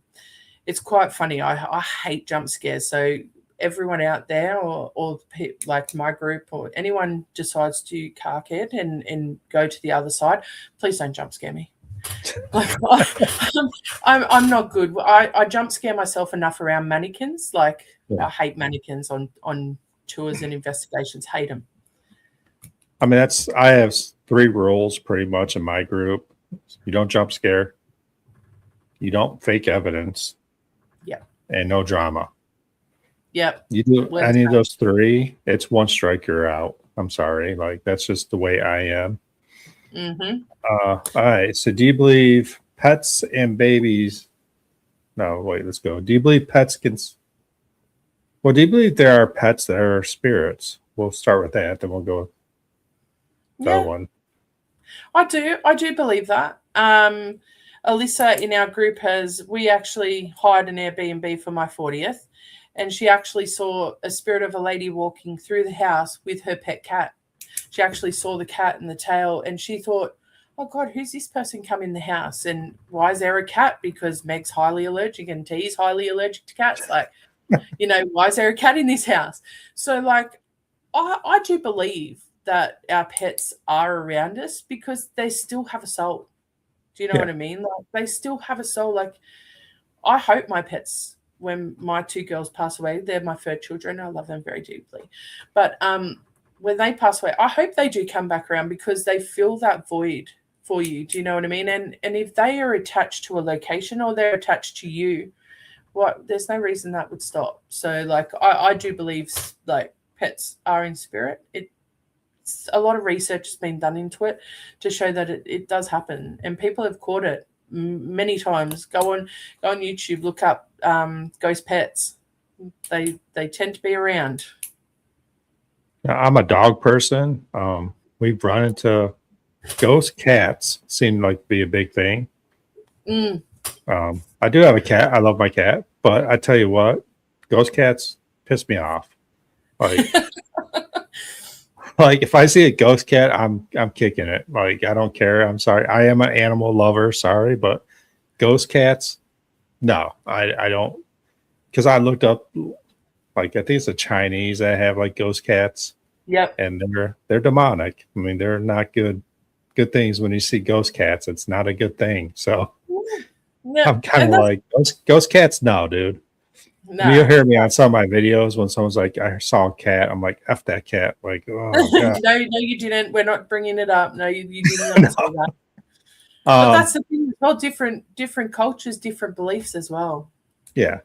it's quite funny. I hate jump scares. So everyone out there, or like my group, or anyone decides to cark it and go to the other side, please don't jump scare me. Like I'm not good. I jump scare myself enough around mannequins. Like I hate mannequins on tours and investigations. Hate them. I mean, I have 3 rules pretty much in my group. You don't jump scare. You don't fake evidence. Yeah. And no drama. Yep. You do any of those 3, it's one strike, you're out. I'm sorry. Like, that's just the way I am. Mm-hmm. All right. So do you believe pets and babies? No, wait, let's go. Do you believe pets can? Well, do you believe there are pets that are spirits? We'll start with that, then we'll go with that one. I do believe that. Alyssa in our group we actually hired an Airbnb for my 40th, and she actually saw a spirit of a lady walking through the house with her pet cat. She actually saw the cat and the tail, and she thought, oh God, who's this person come in the house? And why is there a cat? Because Meg's highly allergic and T's highly allergic to cats. Like, why is there a cat in this house? So like, I do believe that our pets are around us because they still have a soul. Do you know what I mean? Like, they still have a soul. Like, I hope my pets, when my 2 girls pass away, they're my fur children. I love them very deeply. But when they pass away, I hope they do come back around because they fill that void for you. Do you know what I mean? And if they are attached to a location or they're attached to you, there's no reason that would stop. So like, I do believe like pets are in spirit. A lot of research has been done into it to show that it does happen, and people have caught it many times. Go on YouTube, look up ghost pets. They tend to be around. Now, I'm a dog person. We've run into ghost cats. Seem like to be a big thing. I do have a cat. I love my cat, but I tell you what, ghost cats piss me off. Like, like if I see a ghost cat, I'm kicking it. Like, I don't care. I'm sorry. I am an animal lover. Sorry, but ghost cats, no, I don't. Because I looked up, like, I think it's the Chinese that have like ghost cats. Yep. And they're demonic. I mean, they're not good things. When you see ghost cats, it's not a good thing. So I'm kind of like, ghost cats, no, dude. No. You'll hear me on some of my videos when someone's like, I saw a cat. I'm like, F that cat. Like, oh, God. No, you didn't. We're not bringing it up. No, you didn't say that. But that's the thing. It's all different cultures, different beliefs as well. Yeah.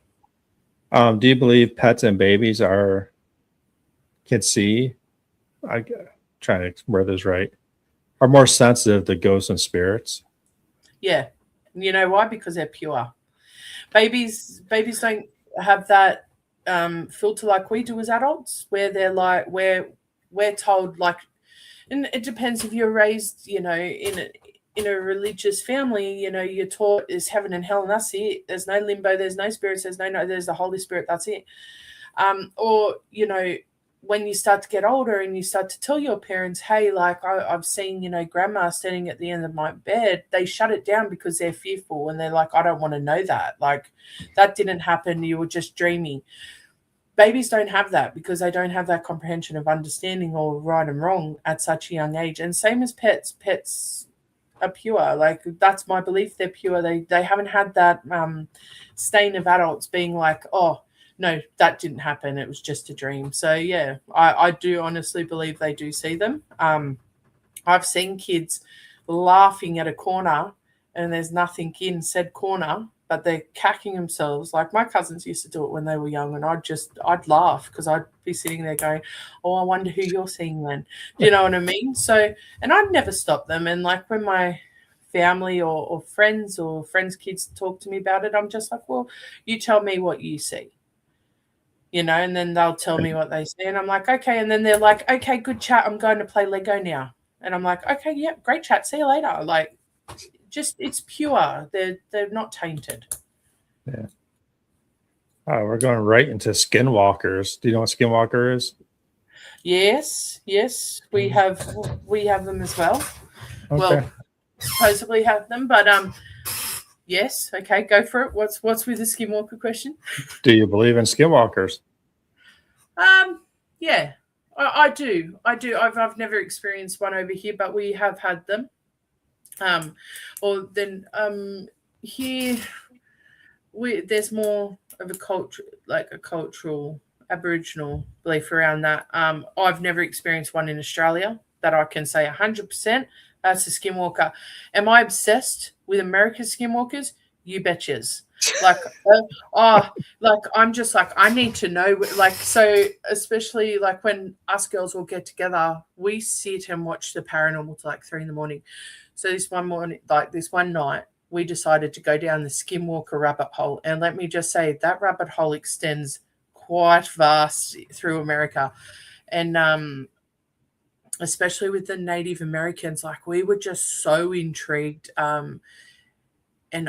Do you believe pets and babies can see? I'm trying to word this right. Are more sensitive to ghosts and spirits? Yeah. You know why? Because they're pure. Babies don't have that filter like we do as adults, where they're like, we're told, like, and it depends if you're raised, in a religious family, you're taught is heaven and hell, and that's it. There's no limbo, there's no spirits, there's the Holy Spirit, that's it. Or when you start to get older and you start to tell your parents, hey, like I've seen, grandma standing at the end of my bed, they shut it down because they're fearful and they're like, I don't want to know that. Like, that didn't happen. You were just dreaming. Babies don't have that because they don't have that comprehension of understanding or right and wrong at such a young age. And same as pets. Pets are pure. Like, that's my belief. They're pure. They haven't had that stain of adults being like, oh, no, that didn't happen. It was just a dream. So, yeah, I do honestly believe they do see them. I've seen kids laughing at a corner and there's nothing in said corner, but they're cacking themselves. Like, my cousins used to do it when they were young, and I'd laugh because I'd be sitting there going, oh, I wonder who you're seeing then. Do you know what I mean? So, and I'd never stop them. And like, when my family or friends' kids talk to me about it, I'm just like, well, you tell me what you see. and then they'll tell me what they see, and I'm like, okay, and then they're like, okay, good chat, I'm going to play Lego now, and I'm like, okay, yeah, great chat, see you later. Like, just it's pure. They're not tainted. Yeah. We're going right into skinwalkers. Do you know what skinwalker is? Yes, we have them as well. Okay. Well, supposedly have them, but yes, okay, go for it. What's with the skinwalker question? Do you believe in skinwalkers? Yeah, I do. I've never experienced one over here, but we have had them. Or then here there's more of a culture, like a cultural Aboriginal belief around that. I've never experienced one in Australia that I can say 100%. That's a skinwalker. Am I obsessed with American skinwalkers? You betches. Like, like I'm just like, I need to know. Like, so especially like when us girls all get together, we sit and watch the paranormal till like 3 a.m. So this one morning, like this one night, we decided to go down the skinwalker rabbit hole. And let me just say, that rabbit hole extends quite vast through America. And especially with the Native Americans, like we were just so intrigued. And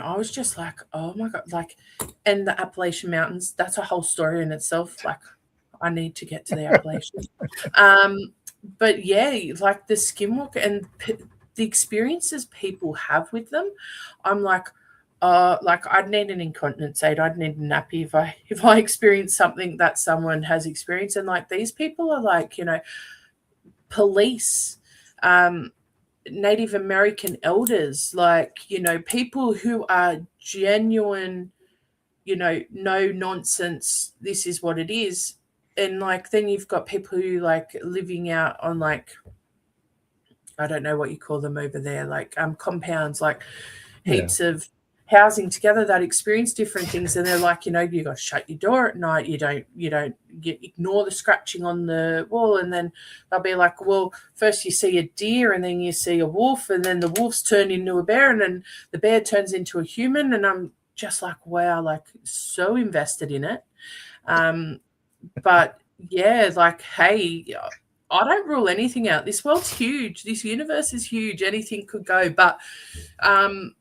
I was just like, oh my God, like, and the Appalachian Mountains, that's a whole story in itself. Like, I need to get to the Appalachians. But yeah, like the skinwalker and the experiences people have with them, I'm like I'd need an incontinence aid, I'd need a nappy if I experience something that someone has experienced. And like these people are like, police, Native American elders, like, people who are genuine, no nonsense, this is what it is. And like then you've got people who like living out on like, I don't know what you call them over there, like compounds, like heaps of housing together that experience different things. And they're like, you got to shut your door at night. You ignore the scratching on the wall. And then they'll be like, well, first you see a deer and then you see a wolf and then the wolf's turned into a bear and then the bear turns into a human. And I'm just like, wow, like so invested in it. But yeah, like, hey, I don't rule anything out. This world's huge. This universe is huge. Anything could go. But I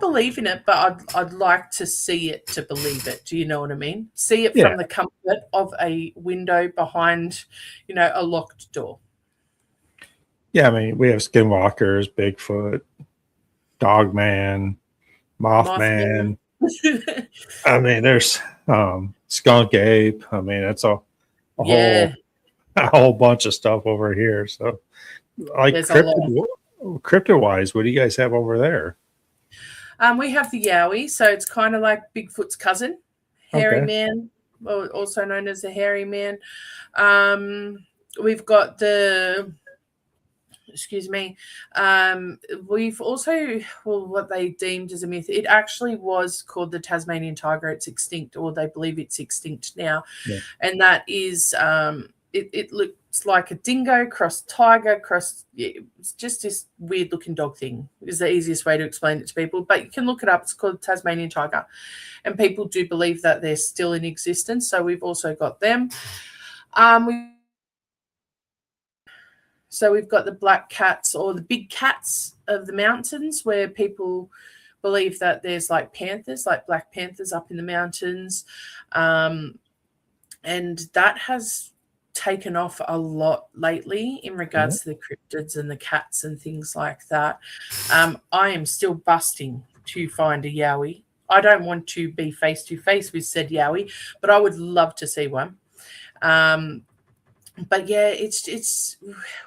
believe in it, but I'd like to see it to believe it. Do you know what I mean? See it from the comfort of a window behind, a locked door. Yeah, I mean, we have skinwalkers, Bigfoot, Dogman, Mothman. I mean, there's skunk ape. I mean, it's a whole bunch of stuff over here. So, like cryptid wise, what do you guys have over there? We have the Yowie, so it's kind of like Bigfoot's cousin, hairy man, also known as the hairy man. We've got we've also, what they deemed as a myth, it actually was called the Tasmanian tiger. It's extinct, or they believe it's extinct now. Yeah. And that is, it looks like a dingo cross tiger cross. It's just this weird looking dog thing is the easiest way to explain it to people. But you can look it up. It's called Tasmanian tiger. And people do believe that they're still in existence. So we've also got them. So we've got the black cats, or the big cats of the mountains, where people believe that there's like panthers, like black panthers up in the mountains. And that has taken off a lot lately in regards to the cryptids and the cats and things like that. I am still busting to find a Yowie. I don't want to be face to face with said Yowie, but I would love to see one. But yeah, it's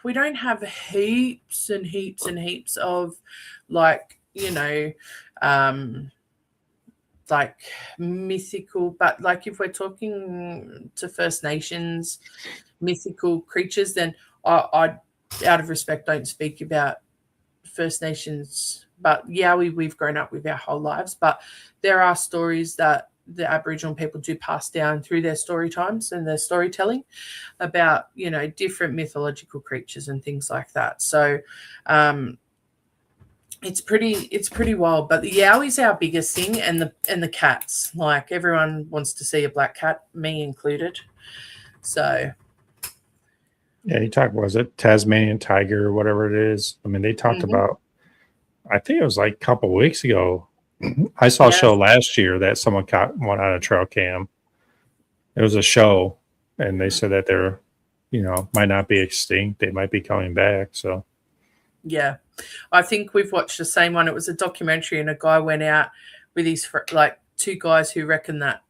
we don't have heaps and heaps and heaps of like, like mythical, but like if we're talking to First Nations mythical creatures, then I out of respect don't speak about First Nations. But Yowie, we've grown up with our whole lives. But there are stories that the Aboriginal people do pass down through their story times and their storytelling about, different mythological creatures and things like that. So it's pretty wild. But the Yowie's our biggest thing, and the cats. Like everyone wants to see a black cat, me included. So Yeah, you talked, was it Tasmanian tiger or whatever it is? I mean, they talked about, I think it was like a couple of weeks ago. I saw a show last year that someone caught one on a trail cam. It was a show, and they said that they're, might not be extinct. They might be coming back. So, yeah, I think we've watched the same one. It was a documentary, and a guy went out with his like two guys who reckon that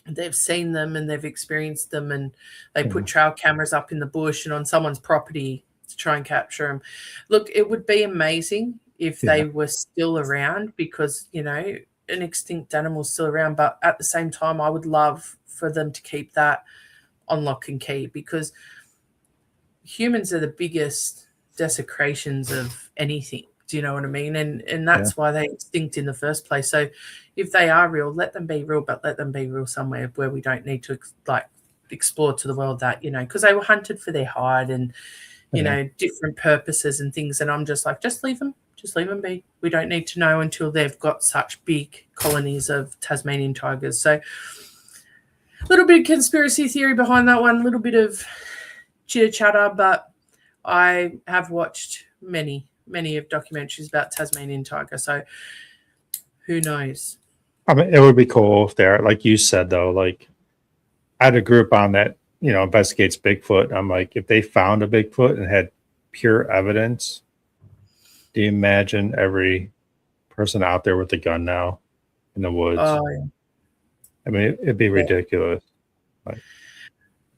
they've seen them and they've experienced them, and they put trail cameras up in the bush and on someone's property to try and capture them. Look, it would be amazing if they were still around, because an extinct animal's still around, but at the same time I would love for them to keep that on lock and key, because humans are the biggest desecrations of anything. Do you know what I mean? And that's why they extinct in the first place. So if they are real, let them be real, but let them be real somewhere where we don't need to explore to the world that, because they were hunted for their hide and, different purposes and things. And I'm just like, just leave them be. We don't need to know until they've got such big colonies of Tasmanian tigers. So a little bit of conspiracy theory behind that one, a little bit of chitter chatter, but I have watched many of documentaries about Tasmanian tiger, so who knows? I mean, it would be cool if they're, like you said, though, like I had a group on that, investigates Bigfoot. I'm like, if they found a Bigfoot and had pure evidence, do you imagine every person out there with a gun now in the woods? Oh, yeah. I mean, it'd be ridiculous.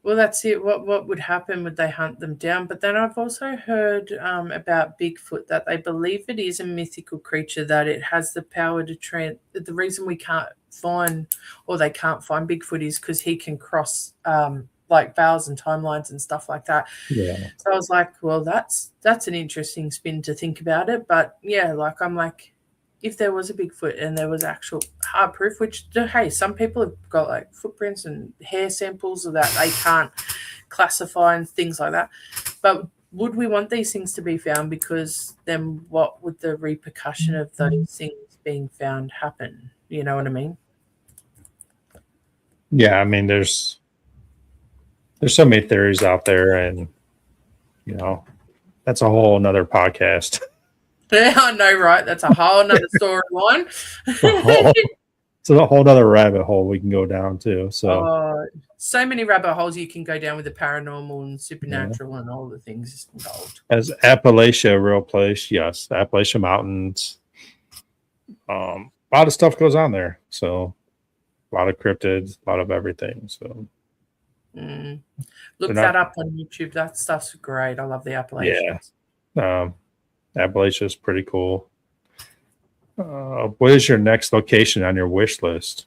Well, that's it. What would happen? Would they hunt them down? But then I've also heard about Bigfoot, that they believe it is a mythical creature, that it has the power to the reason we can't find, or they can't find Bigfoot, is because he can cross like veils and timelines and stuff like that. Yeah. So I was like, well, that's an interesting spin to think about it. But yeah, like I'm like, if there was a Bigfoot and there was actual hard proof, which, hey, some people have got like footprints and hair samples that they can't classify and things like that. But would we want these things to be found? Because then what would the repercussion of those things being found happen? You know what I mean? Yeah, I mean, there's so many theories out there, and that's a whole nother podcast. Yeah, I know, right? That's a whole nother storyline. It's a whole other rabbit hole we can go down to. So, so many rabbit holes you can go down with the paranormal and supernatural and all the things involved. As Appalachia a real place? Yes, Appalachian Mountains. A lot of stuff goes on there. So, a lot of cryptids, a lot of everything. So, look that up on YouTube. That stuff's great. I love the Appalachians. Yeah. Appalachia is pretty cool. What is your next location on your wish list?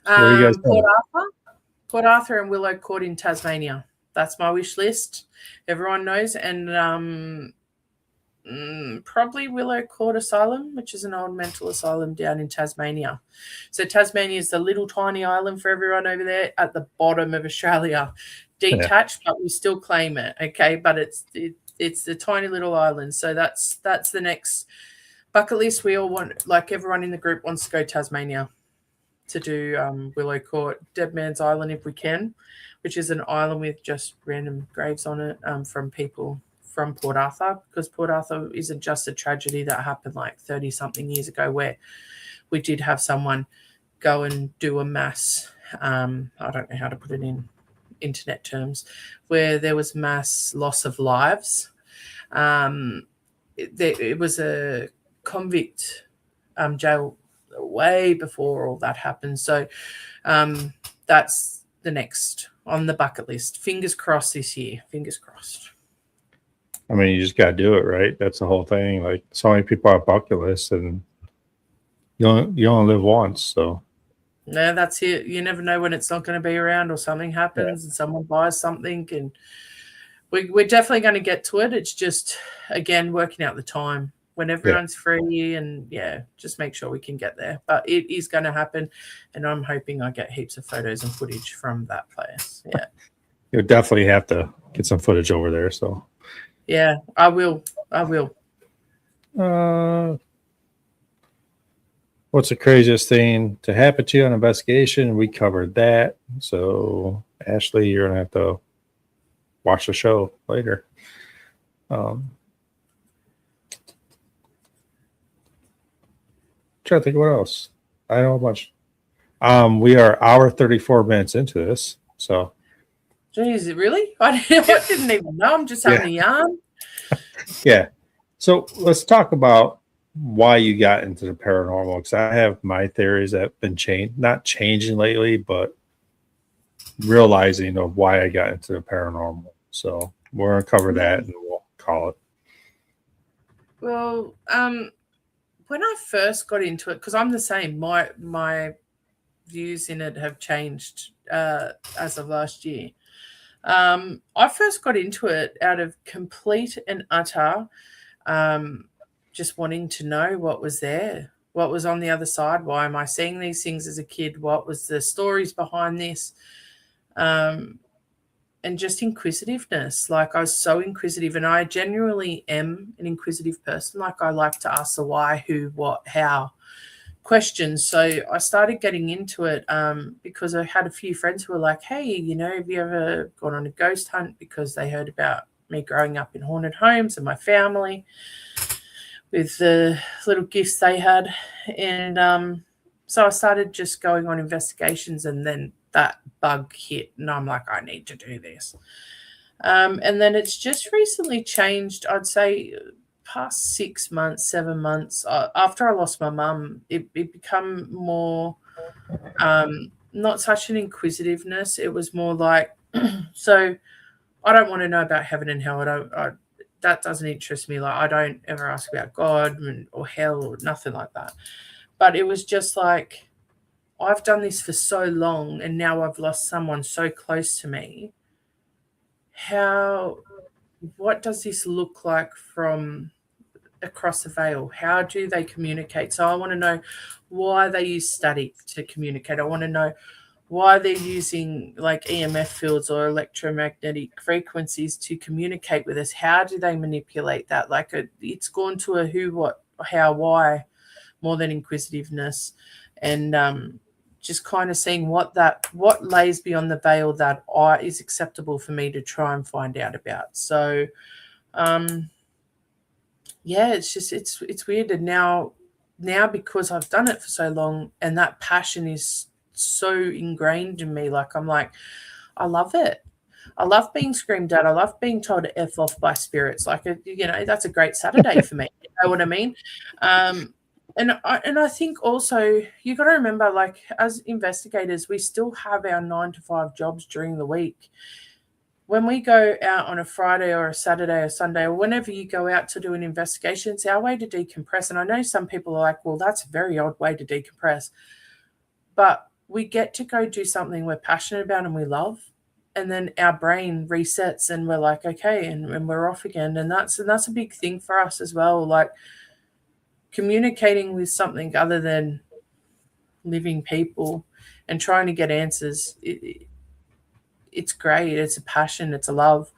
Where are you guys going? Port Arthur and Willow Court in Tasmania. That's my wish list. Everyone knows. And probably Willow Court Asylum, which is an old mental asylum down in Tasmania. So Tasmania is the little tiny island for everyone over there at the bottom of Australia. Detached, but we still claim it, okay? But it's the tiny little island. So that's the next bucket list. We all want, like everyone in the group wants to go Tasmania to do Willow Court, Dead Man's Island if we can, which is an island with just random graves on it from people from Port Arthur, because Port Arthur isn't just a tragedy that happened like 30-something years ago, where we did have someone go and do a mass, I don't know how to put it in internet terms, where there was mass loss of lives. It was a convict jail way before all that happened. So that's the next on the bucket list. Fingers crossed this year. Fingers crossed. I mean, you just got to do it, right? That's the whole thing. Like, so many people have bucket lists, and you only live once. So yeah, that's it. You never know when it's not going to be around, or something happens and someone buys something, and we're definitely going to get to it. It's just, again, working out the time when everyone's free, and just make sure we can get there. But it is going to happen, and I'm hoping I get heaps of photos and footage from that place. Yeah. You'll definitely have to get some footage over there. So yeah, I will. Uh, what's the craziest thing to happen to you on an investigation? We covered that. So, Ashley, you're going to have to watch the show later. Trying to think what else. I don't know much. We are hour 34 minutes into this. So, Jeez, really? I didn't even know. I'm just having a yarn. Yeah. So let's talk about why you got into the paranormal, because I have my theories that have been not changing lately, but realizing of why I got into the paranormal. So we're gonna cover that and we'll call it. Well, when I first got into it, because I'm the same, my views in it have changed as of last year. I first got into it out of complete and utter just wanting to know what was there, what was on the other side. Why am I seeing these things as a kid? What was the stories behind this? And just inquisitiveness. Like, I was so inquisitive, and I genuinely am an inquisitive person. Like, I like to ask the why, who, what, how questions. So I started getting into it because I had a few friends who were like, hey, you know, have you ever gone on a ghost hunt? Because they heard about me growing up in haunted homes and my family with the little gifts they had. And so I started just going on investigations, and then that bug hit, and I'm like, I need to do this. And then it's just recently changed, I'd say, past 6 months, 7 months. After I lost my mum, it become more not such an inquisitiveness. It was more like, so I don't want to know about heaven and hell. That doesn't interest me. Like, I don't ever ask about God or hell or nothing like that. But it was just like, I've done this for so long, and now I've lost someone so close to me. What does this look like from across the veil? How do they communicate? So I want to know why they use static to communicate. I want to know why they're using like EMF fields or electromagnetic frequencies to communicate with us. How do they manipulate that? Like, it's gone to a who, what, how, why, more than inquisitiveness. And just kind of seeing what lays beyond the veil that is acceptable for me to try and find out about. So yeah, it's just it's weird. And now because I've done it for so long, and that passion is so ingrained in me, like, I'm like, I love it. I love being screamed at. I love being told to F off by spirits. Like, you know, that's a great Saturday for me. You know what I mean? And I think also you got to remember, like, as investigators, we still have our 9 to 5 jobs during the week. When we go out on a Friday or a Saturday or Sunday, or whenever you go out to do an investigation, it's our way to decompress. And I know some people are like, well, that's a very odd way to decompress. But we get to go do something we're passionate about and we love. And then our brain resets and we're like, okay, and we're off again. And that's a big thing for us as well. Like, communicating with something other than living people and trying to get answers. It's great. It's a passion. It's a love.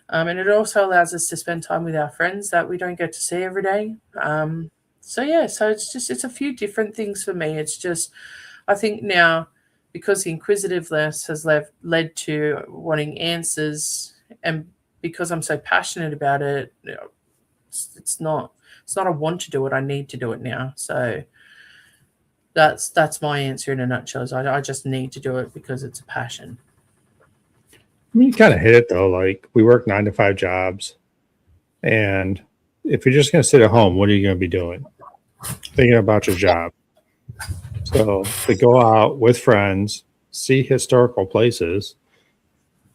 And it also allows us to spend time with our friends that we don't get to see every day. So it's a few different things for me. It's just, I think now, because the inquisitiveness has led to wanting answers, and because I'm so passionate about it, you know, it's not a want to do it. I need to do it now. So that's my answer in a nutshell. Is I just need to do it because it's a passion. I mean, you kind of hit it though. Like, we work 9 to 5 jobs, and if you're just going to sit at home, what are you going to be doing? Thinking about your job. So to go out with friends, see historical places,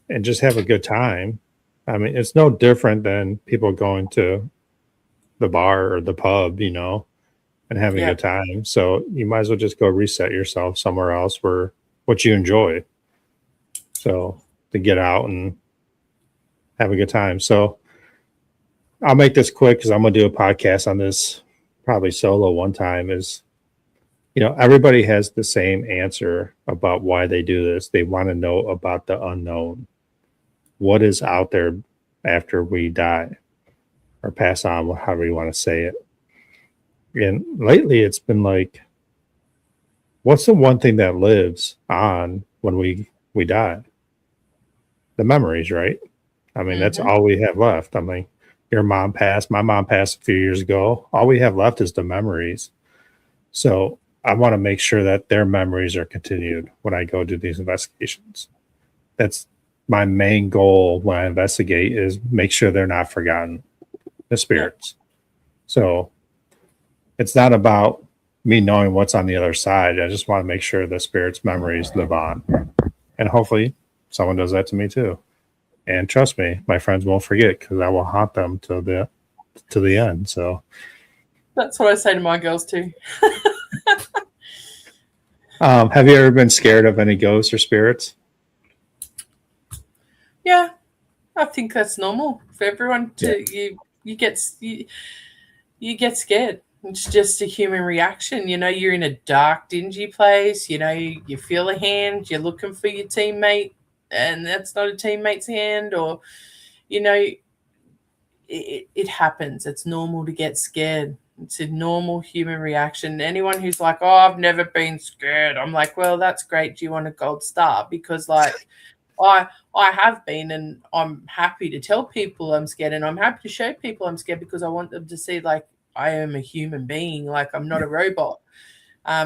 and just have a good time. I mean, it's no different than people going to the bar or the pub, you know, and having a good time. So you might as well just go reset yourself somewhere else where what you enjoy. So to get out and have a good time. So I'll make this quick because I'm going to do a podcast on this probably solo one time. Is, you know, everybody has the same answer about why they do this. They want to know about the unknown. What is out there after we die or pass on, however you want to say it. And lately it's been like, what's the one thing that lives on when we die? The memories, right? I mean, that's Mm-hmm. all we have left. I mean, your mom passed, my mom passed a few years ago. All we have left is the memories. So I want to make sure that their memories are continued when I go do these investigations. That's my main goal when I investigate is make sure they're not forgotten, the Yeah. spirits. So it's not about me knowing what's on the other side. I just want to make sure the spirits' memories live on. And hopefully someone does that to me too. And trust me, my friends won't forget because I will haunt them to the end. So That's what I say to my girls too. have you ever been scared of any ghosts or spirits? Yeah, I think that's normal for everyone Yeah. to you get scared. It's just a human reaction. You're in a dark, dingy place. You feel a hand. You're looking for your teammate, and that's not a teammate's hand. Or, it happens. It's normal to get scared. It's a normal human reaction. Anyone who's like, "Oh, I've never been scared," I'm like, "Well, that's great. Do you want a gold star?" Because, like, I I have been, and I'm happy to tell people I'm scared, and I'm happy to show people I'm scared because I want them to see, like, I am a human being, like I'm not a robot.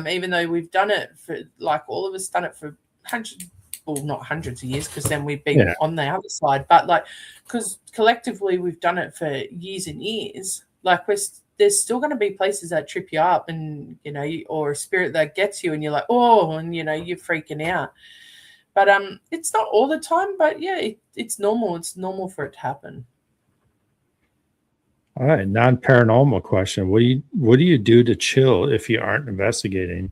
Even though we've done it for, like, all of us done it for hundreds, well, not hundreds of years, because then we've been Yeah. on the other side, but like, because collectively we've done it for years and years. Like, there's still going to be places that trip you up, and or a spirit that gets you, and you're like, oh, and you're freaking out. But it's not all the time, but yeah, it's normal. It's normal for it to happen. All right. Non paranormal question. What do you do to chill if you aren't investigating?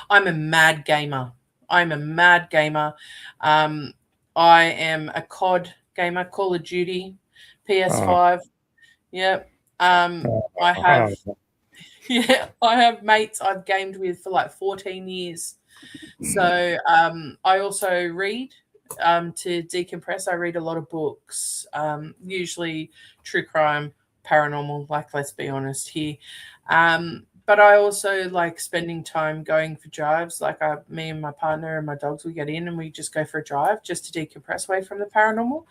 I'm a mad gamer. I'm a mad gamer. Um, I am a COD gamer, Call of Duty, Uh, PS5. Yep. I have, uh, yeah, I have mates I've gamed with for like 14 years. So I also read to decompress. I read a lot of books, usually true crime, paranormal, like, let's be honest here. But I also like spending time going for drives. Like, me and my partner and my dogs, we get in and we just go for a drive just to decompress away from the paranormal.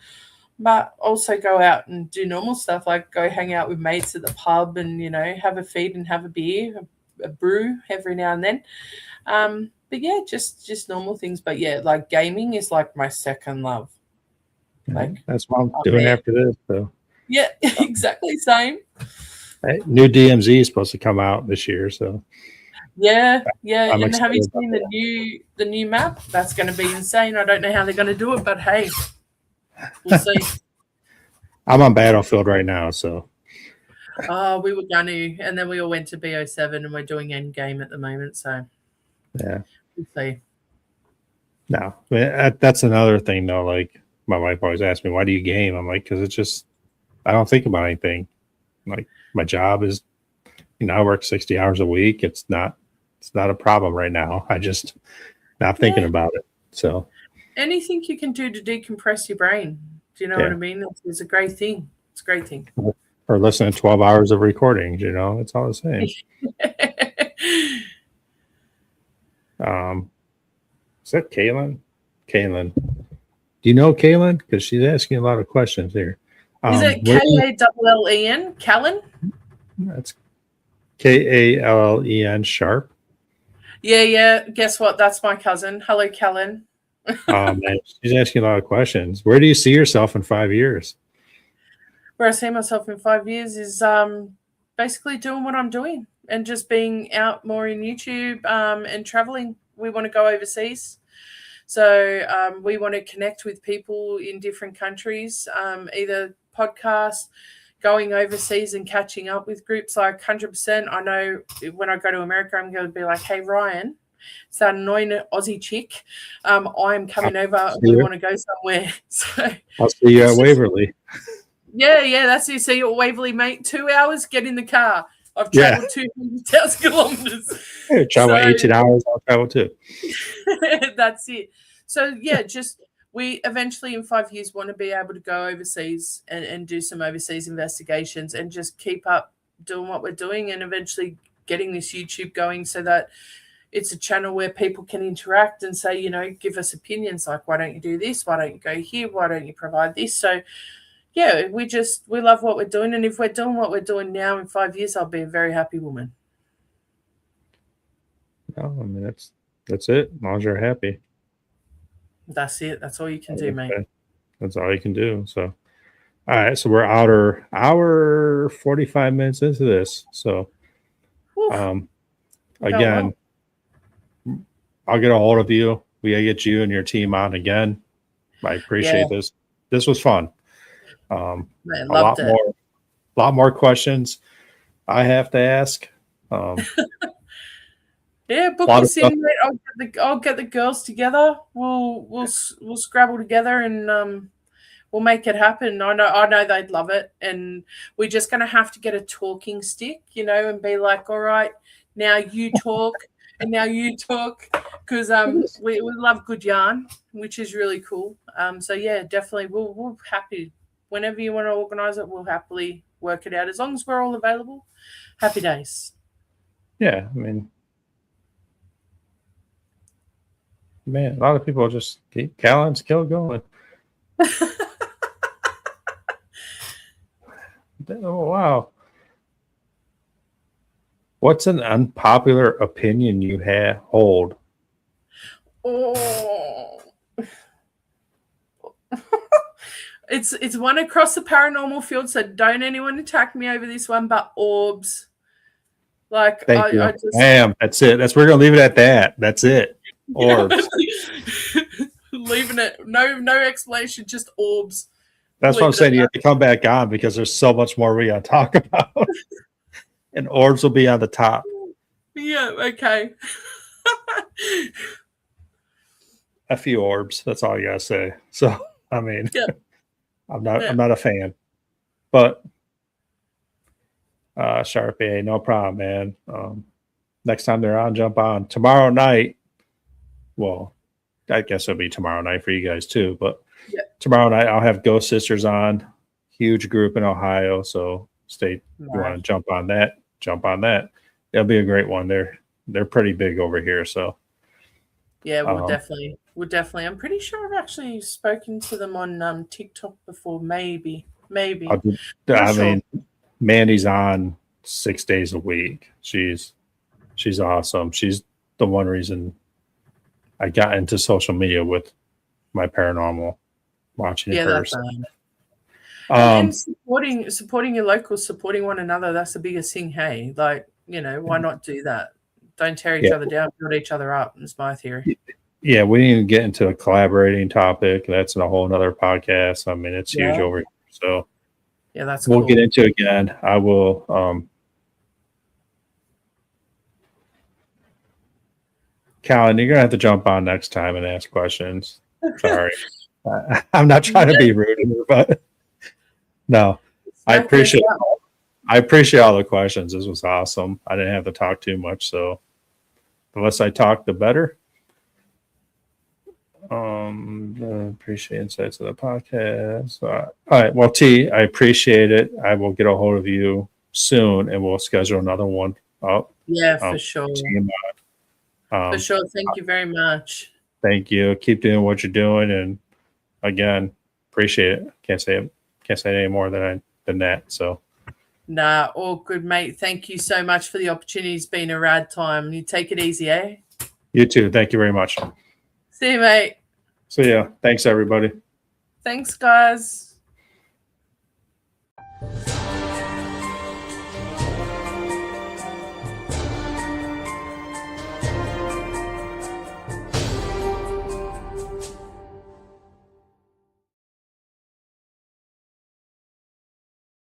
But also go out and do normal stuff, like go hang out with mates at the pub and, have a feed and have a beer, a brew every now and then. But yeah, just normal things. But yeah, like gaming is like my second love. Like, that's what I'm I'm doing there. after this. So Yeah, exactly same. new DMZ is supposed to come out this year. So Yeah, yeah. I'm And have you excited about seen that. the new map? That's going to be insane. I don't know how they're going to do it, but hey, we'll see. I'm on Battlefield right now. So We were going to, and then we all went to BO7, and we're doing end game at the moment. So yeah. we'll see. No, I mean, that's another thing though. Like my wife always asks me, "Why do you game?" I'm like, "Because it's just I don't think about anything. Like my job is, I work 60 hours a week. It's not a problem right now. I just not thinking Yeah, about it. So anything you can do to decompress your brain. Do you know what yeah, I mean? It's a great thing. It's a great thing. or listening to 12 hours of recordings. It's all the same. Um, is that Kaylin? Kaylin, do you know Kaylin? Because she's asking a lot of questions here. Is it Where do you, Kallen? Callan? that's Kallen Sharp. Yeah, yeah. Guess what? That's my cousin. Hello, Callan. Man, she's asking a lot of questions. Where do you see yourself in 5 years? Where I see myself in 5 years is basically doing what I'm doing and just being out more in YouTube and traveling. We want to go overseas. So we want to connect with people in different countries, either podcast, going overseas and catching up with groups. Like 100%. I know when I go to America, I'm going to be like, hey, Ryan, it's that annoying Aussie chick. I'm coming over. We want to go somewhere. So I'll see you at it's just, Waverly. yeah, that's you. See you at Waverly, mate. 2 hours, get in the car. I've Yeah. traveled 200,000 kilometers. Hey, travel So 18 hours. I'll travel too. that's it. So yeah, just we eventually in 5 years want to be able to go overseas and do some overseas investigations and just keep up doing what we're doing and eventually getting this YouTube going so that it's a channel where people can interact and say, give us opinions like, why don't you do this? Why don't you go here? Why don't you provide this? So, yeah, we love what we're doing. And if we're doing what we're doing now in 5 years, I'll be a very happy woman. No, I mean, that's it. As long as you're happy. That's it. That's all you can do, mate. That's all you can do. So, all right. So we're hour 45 minutes into this. So, again, I'll get a hold of you. We gotta get you and your team on again. I appreciate this. This was fun. Man, loved it. A lot more questions I have to ask. Yeah, book us in. I'll get the girls together. We'll scrabble together and we'll make it happen. I know they'd love it, and we're just gonna have to get a talking stick, and be like, all right, now you talk. And now you talk, because we love good yarn, which is really cool. So yeah, definitely we're happy. Whenever you want to organise it, we'll happily work it out. As long as we're all available, happy days. Yeah, I mean, man, a lot of people just keep Callan's kill going. Oh wow. What's an unpopular opinion you hold? Oh, it's one across the paranormal field. So don't anyone attack me over this one. But orbs, like Thank you. Damn, that's it. We're gonna leave it at that. That's it. Orbs. Leaving it. No explanation. Just orbs. That's what I'm saying. You have to come back on because there's so much more we gotta talk about. And orbs will be on the top. Yeah, okay. A few orbs. That's all you gotta say. So I mean, I'm not a fan. But Sharpie, no problem, man. Next time they're on, jump on. Tomorrow night. Well, I guess it'll be tomorrow night for you guys too. But tomorrow night I'll have Ghost Sisters on. Huge group in Ohio. So you want to jump on that, it'll be a great one. They're pretty big over here, so yeah, we'll definitely I'm pretty sure I've actually spoken to them on TikTok before. Maybe I mean, Mandy's on 6 days a week. She's awesome. She's the one reason I got into social media with my paranormal, watching it first. And supporting your locals, supporting one another, that's the biggest thing. Hey, like, why not do that? Don't tear each other down, build each other up. Is my theory. Yeah, we need to get into a collaborating topic. That's in a whole nother podcast. I mean, it's huge over here. So yeah, we'll get into it again. I will Callan, you're gonna have to jump on next time and ask questions. Sorry. I'm not trying to be rude here, but no, I appreciate all the questions. This was awesome. I didn't have to talk too much, so the less I talk, the better. Appreciate insights of the podcast. All right. Well, T, I appreciate it. I will get a hold of you soon, and we'll schedule another one up. Yeah, for sure. For sure. Thank you very much. Thank you. Keep doing what you're doing, and again, appreciate it. Can't say any more than that. So. Nah, all good, mate. Thank you so much for the opportunity. It's been a rad time. You take it easy, eh? You too. Thank you very much. See you, mate. See ya. Thanks, everybody. Thanks, guys.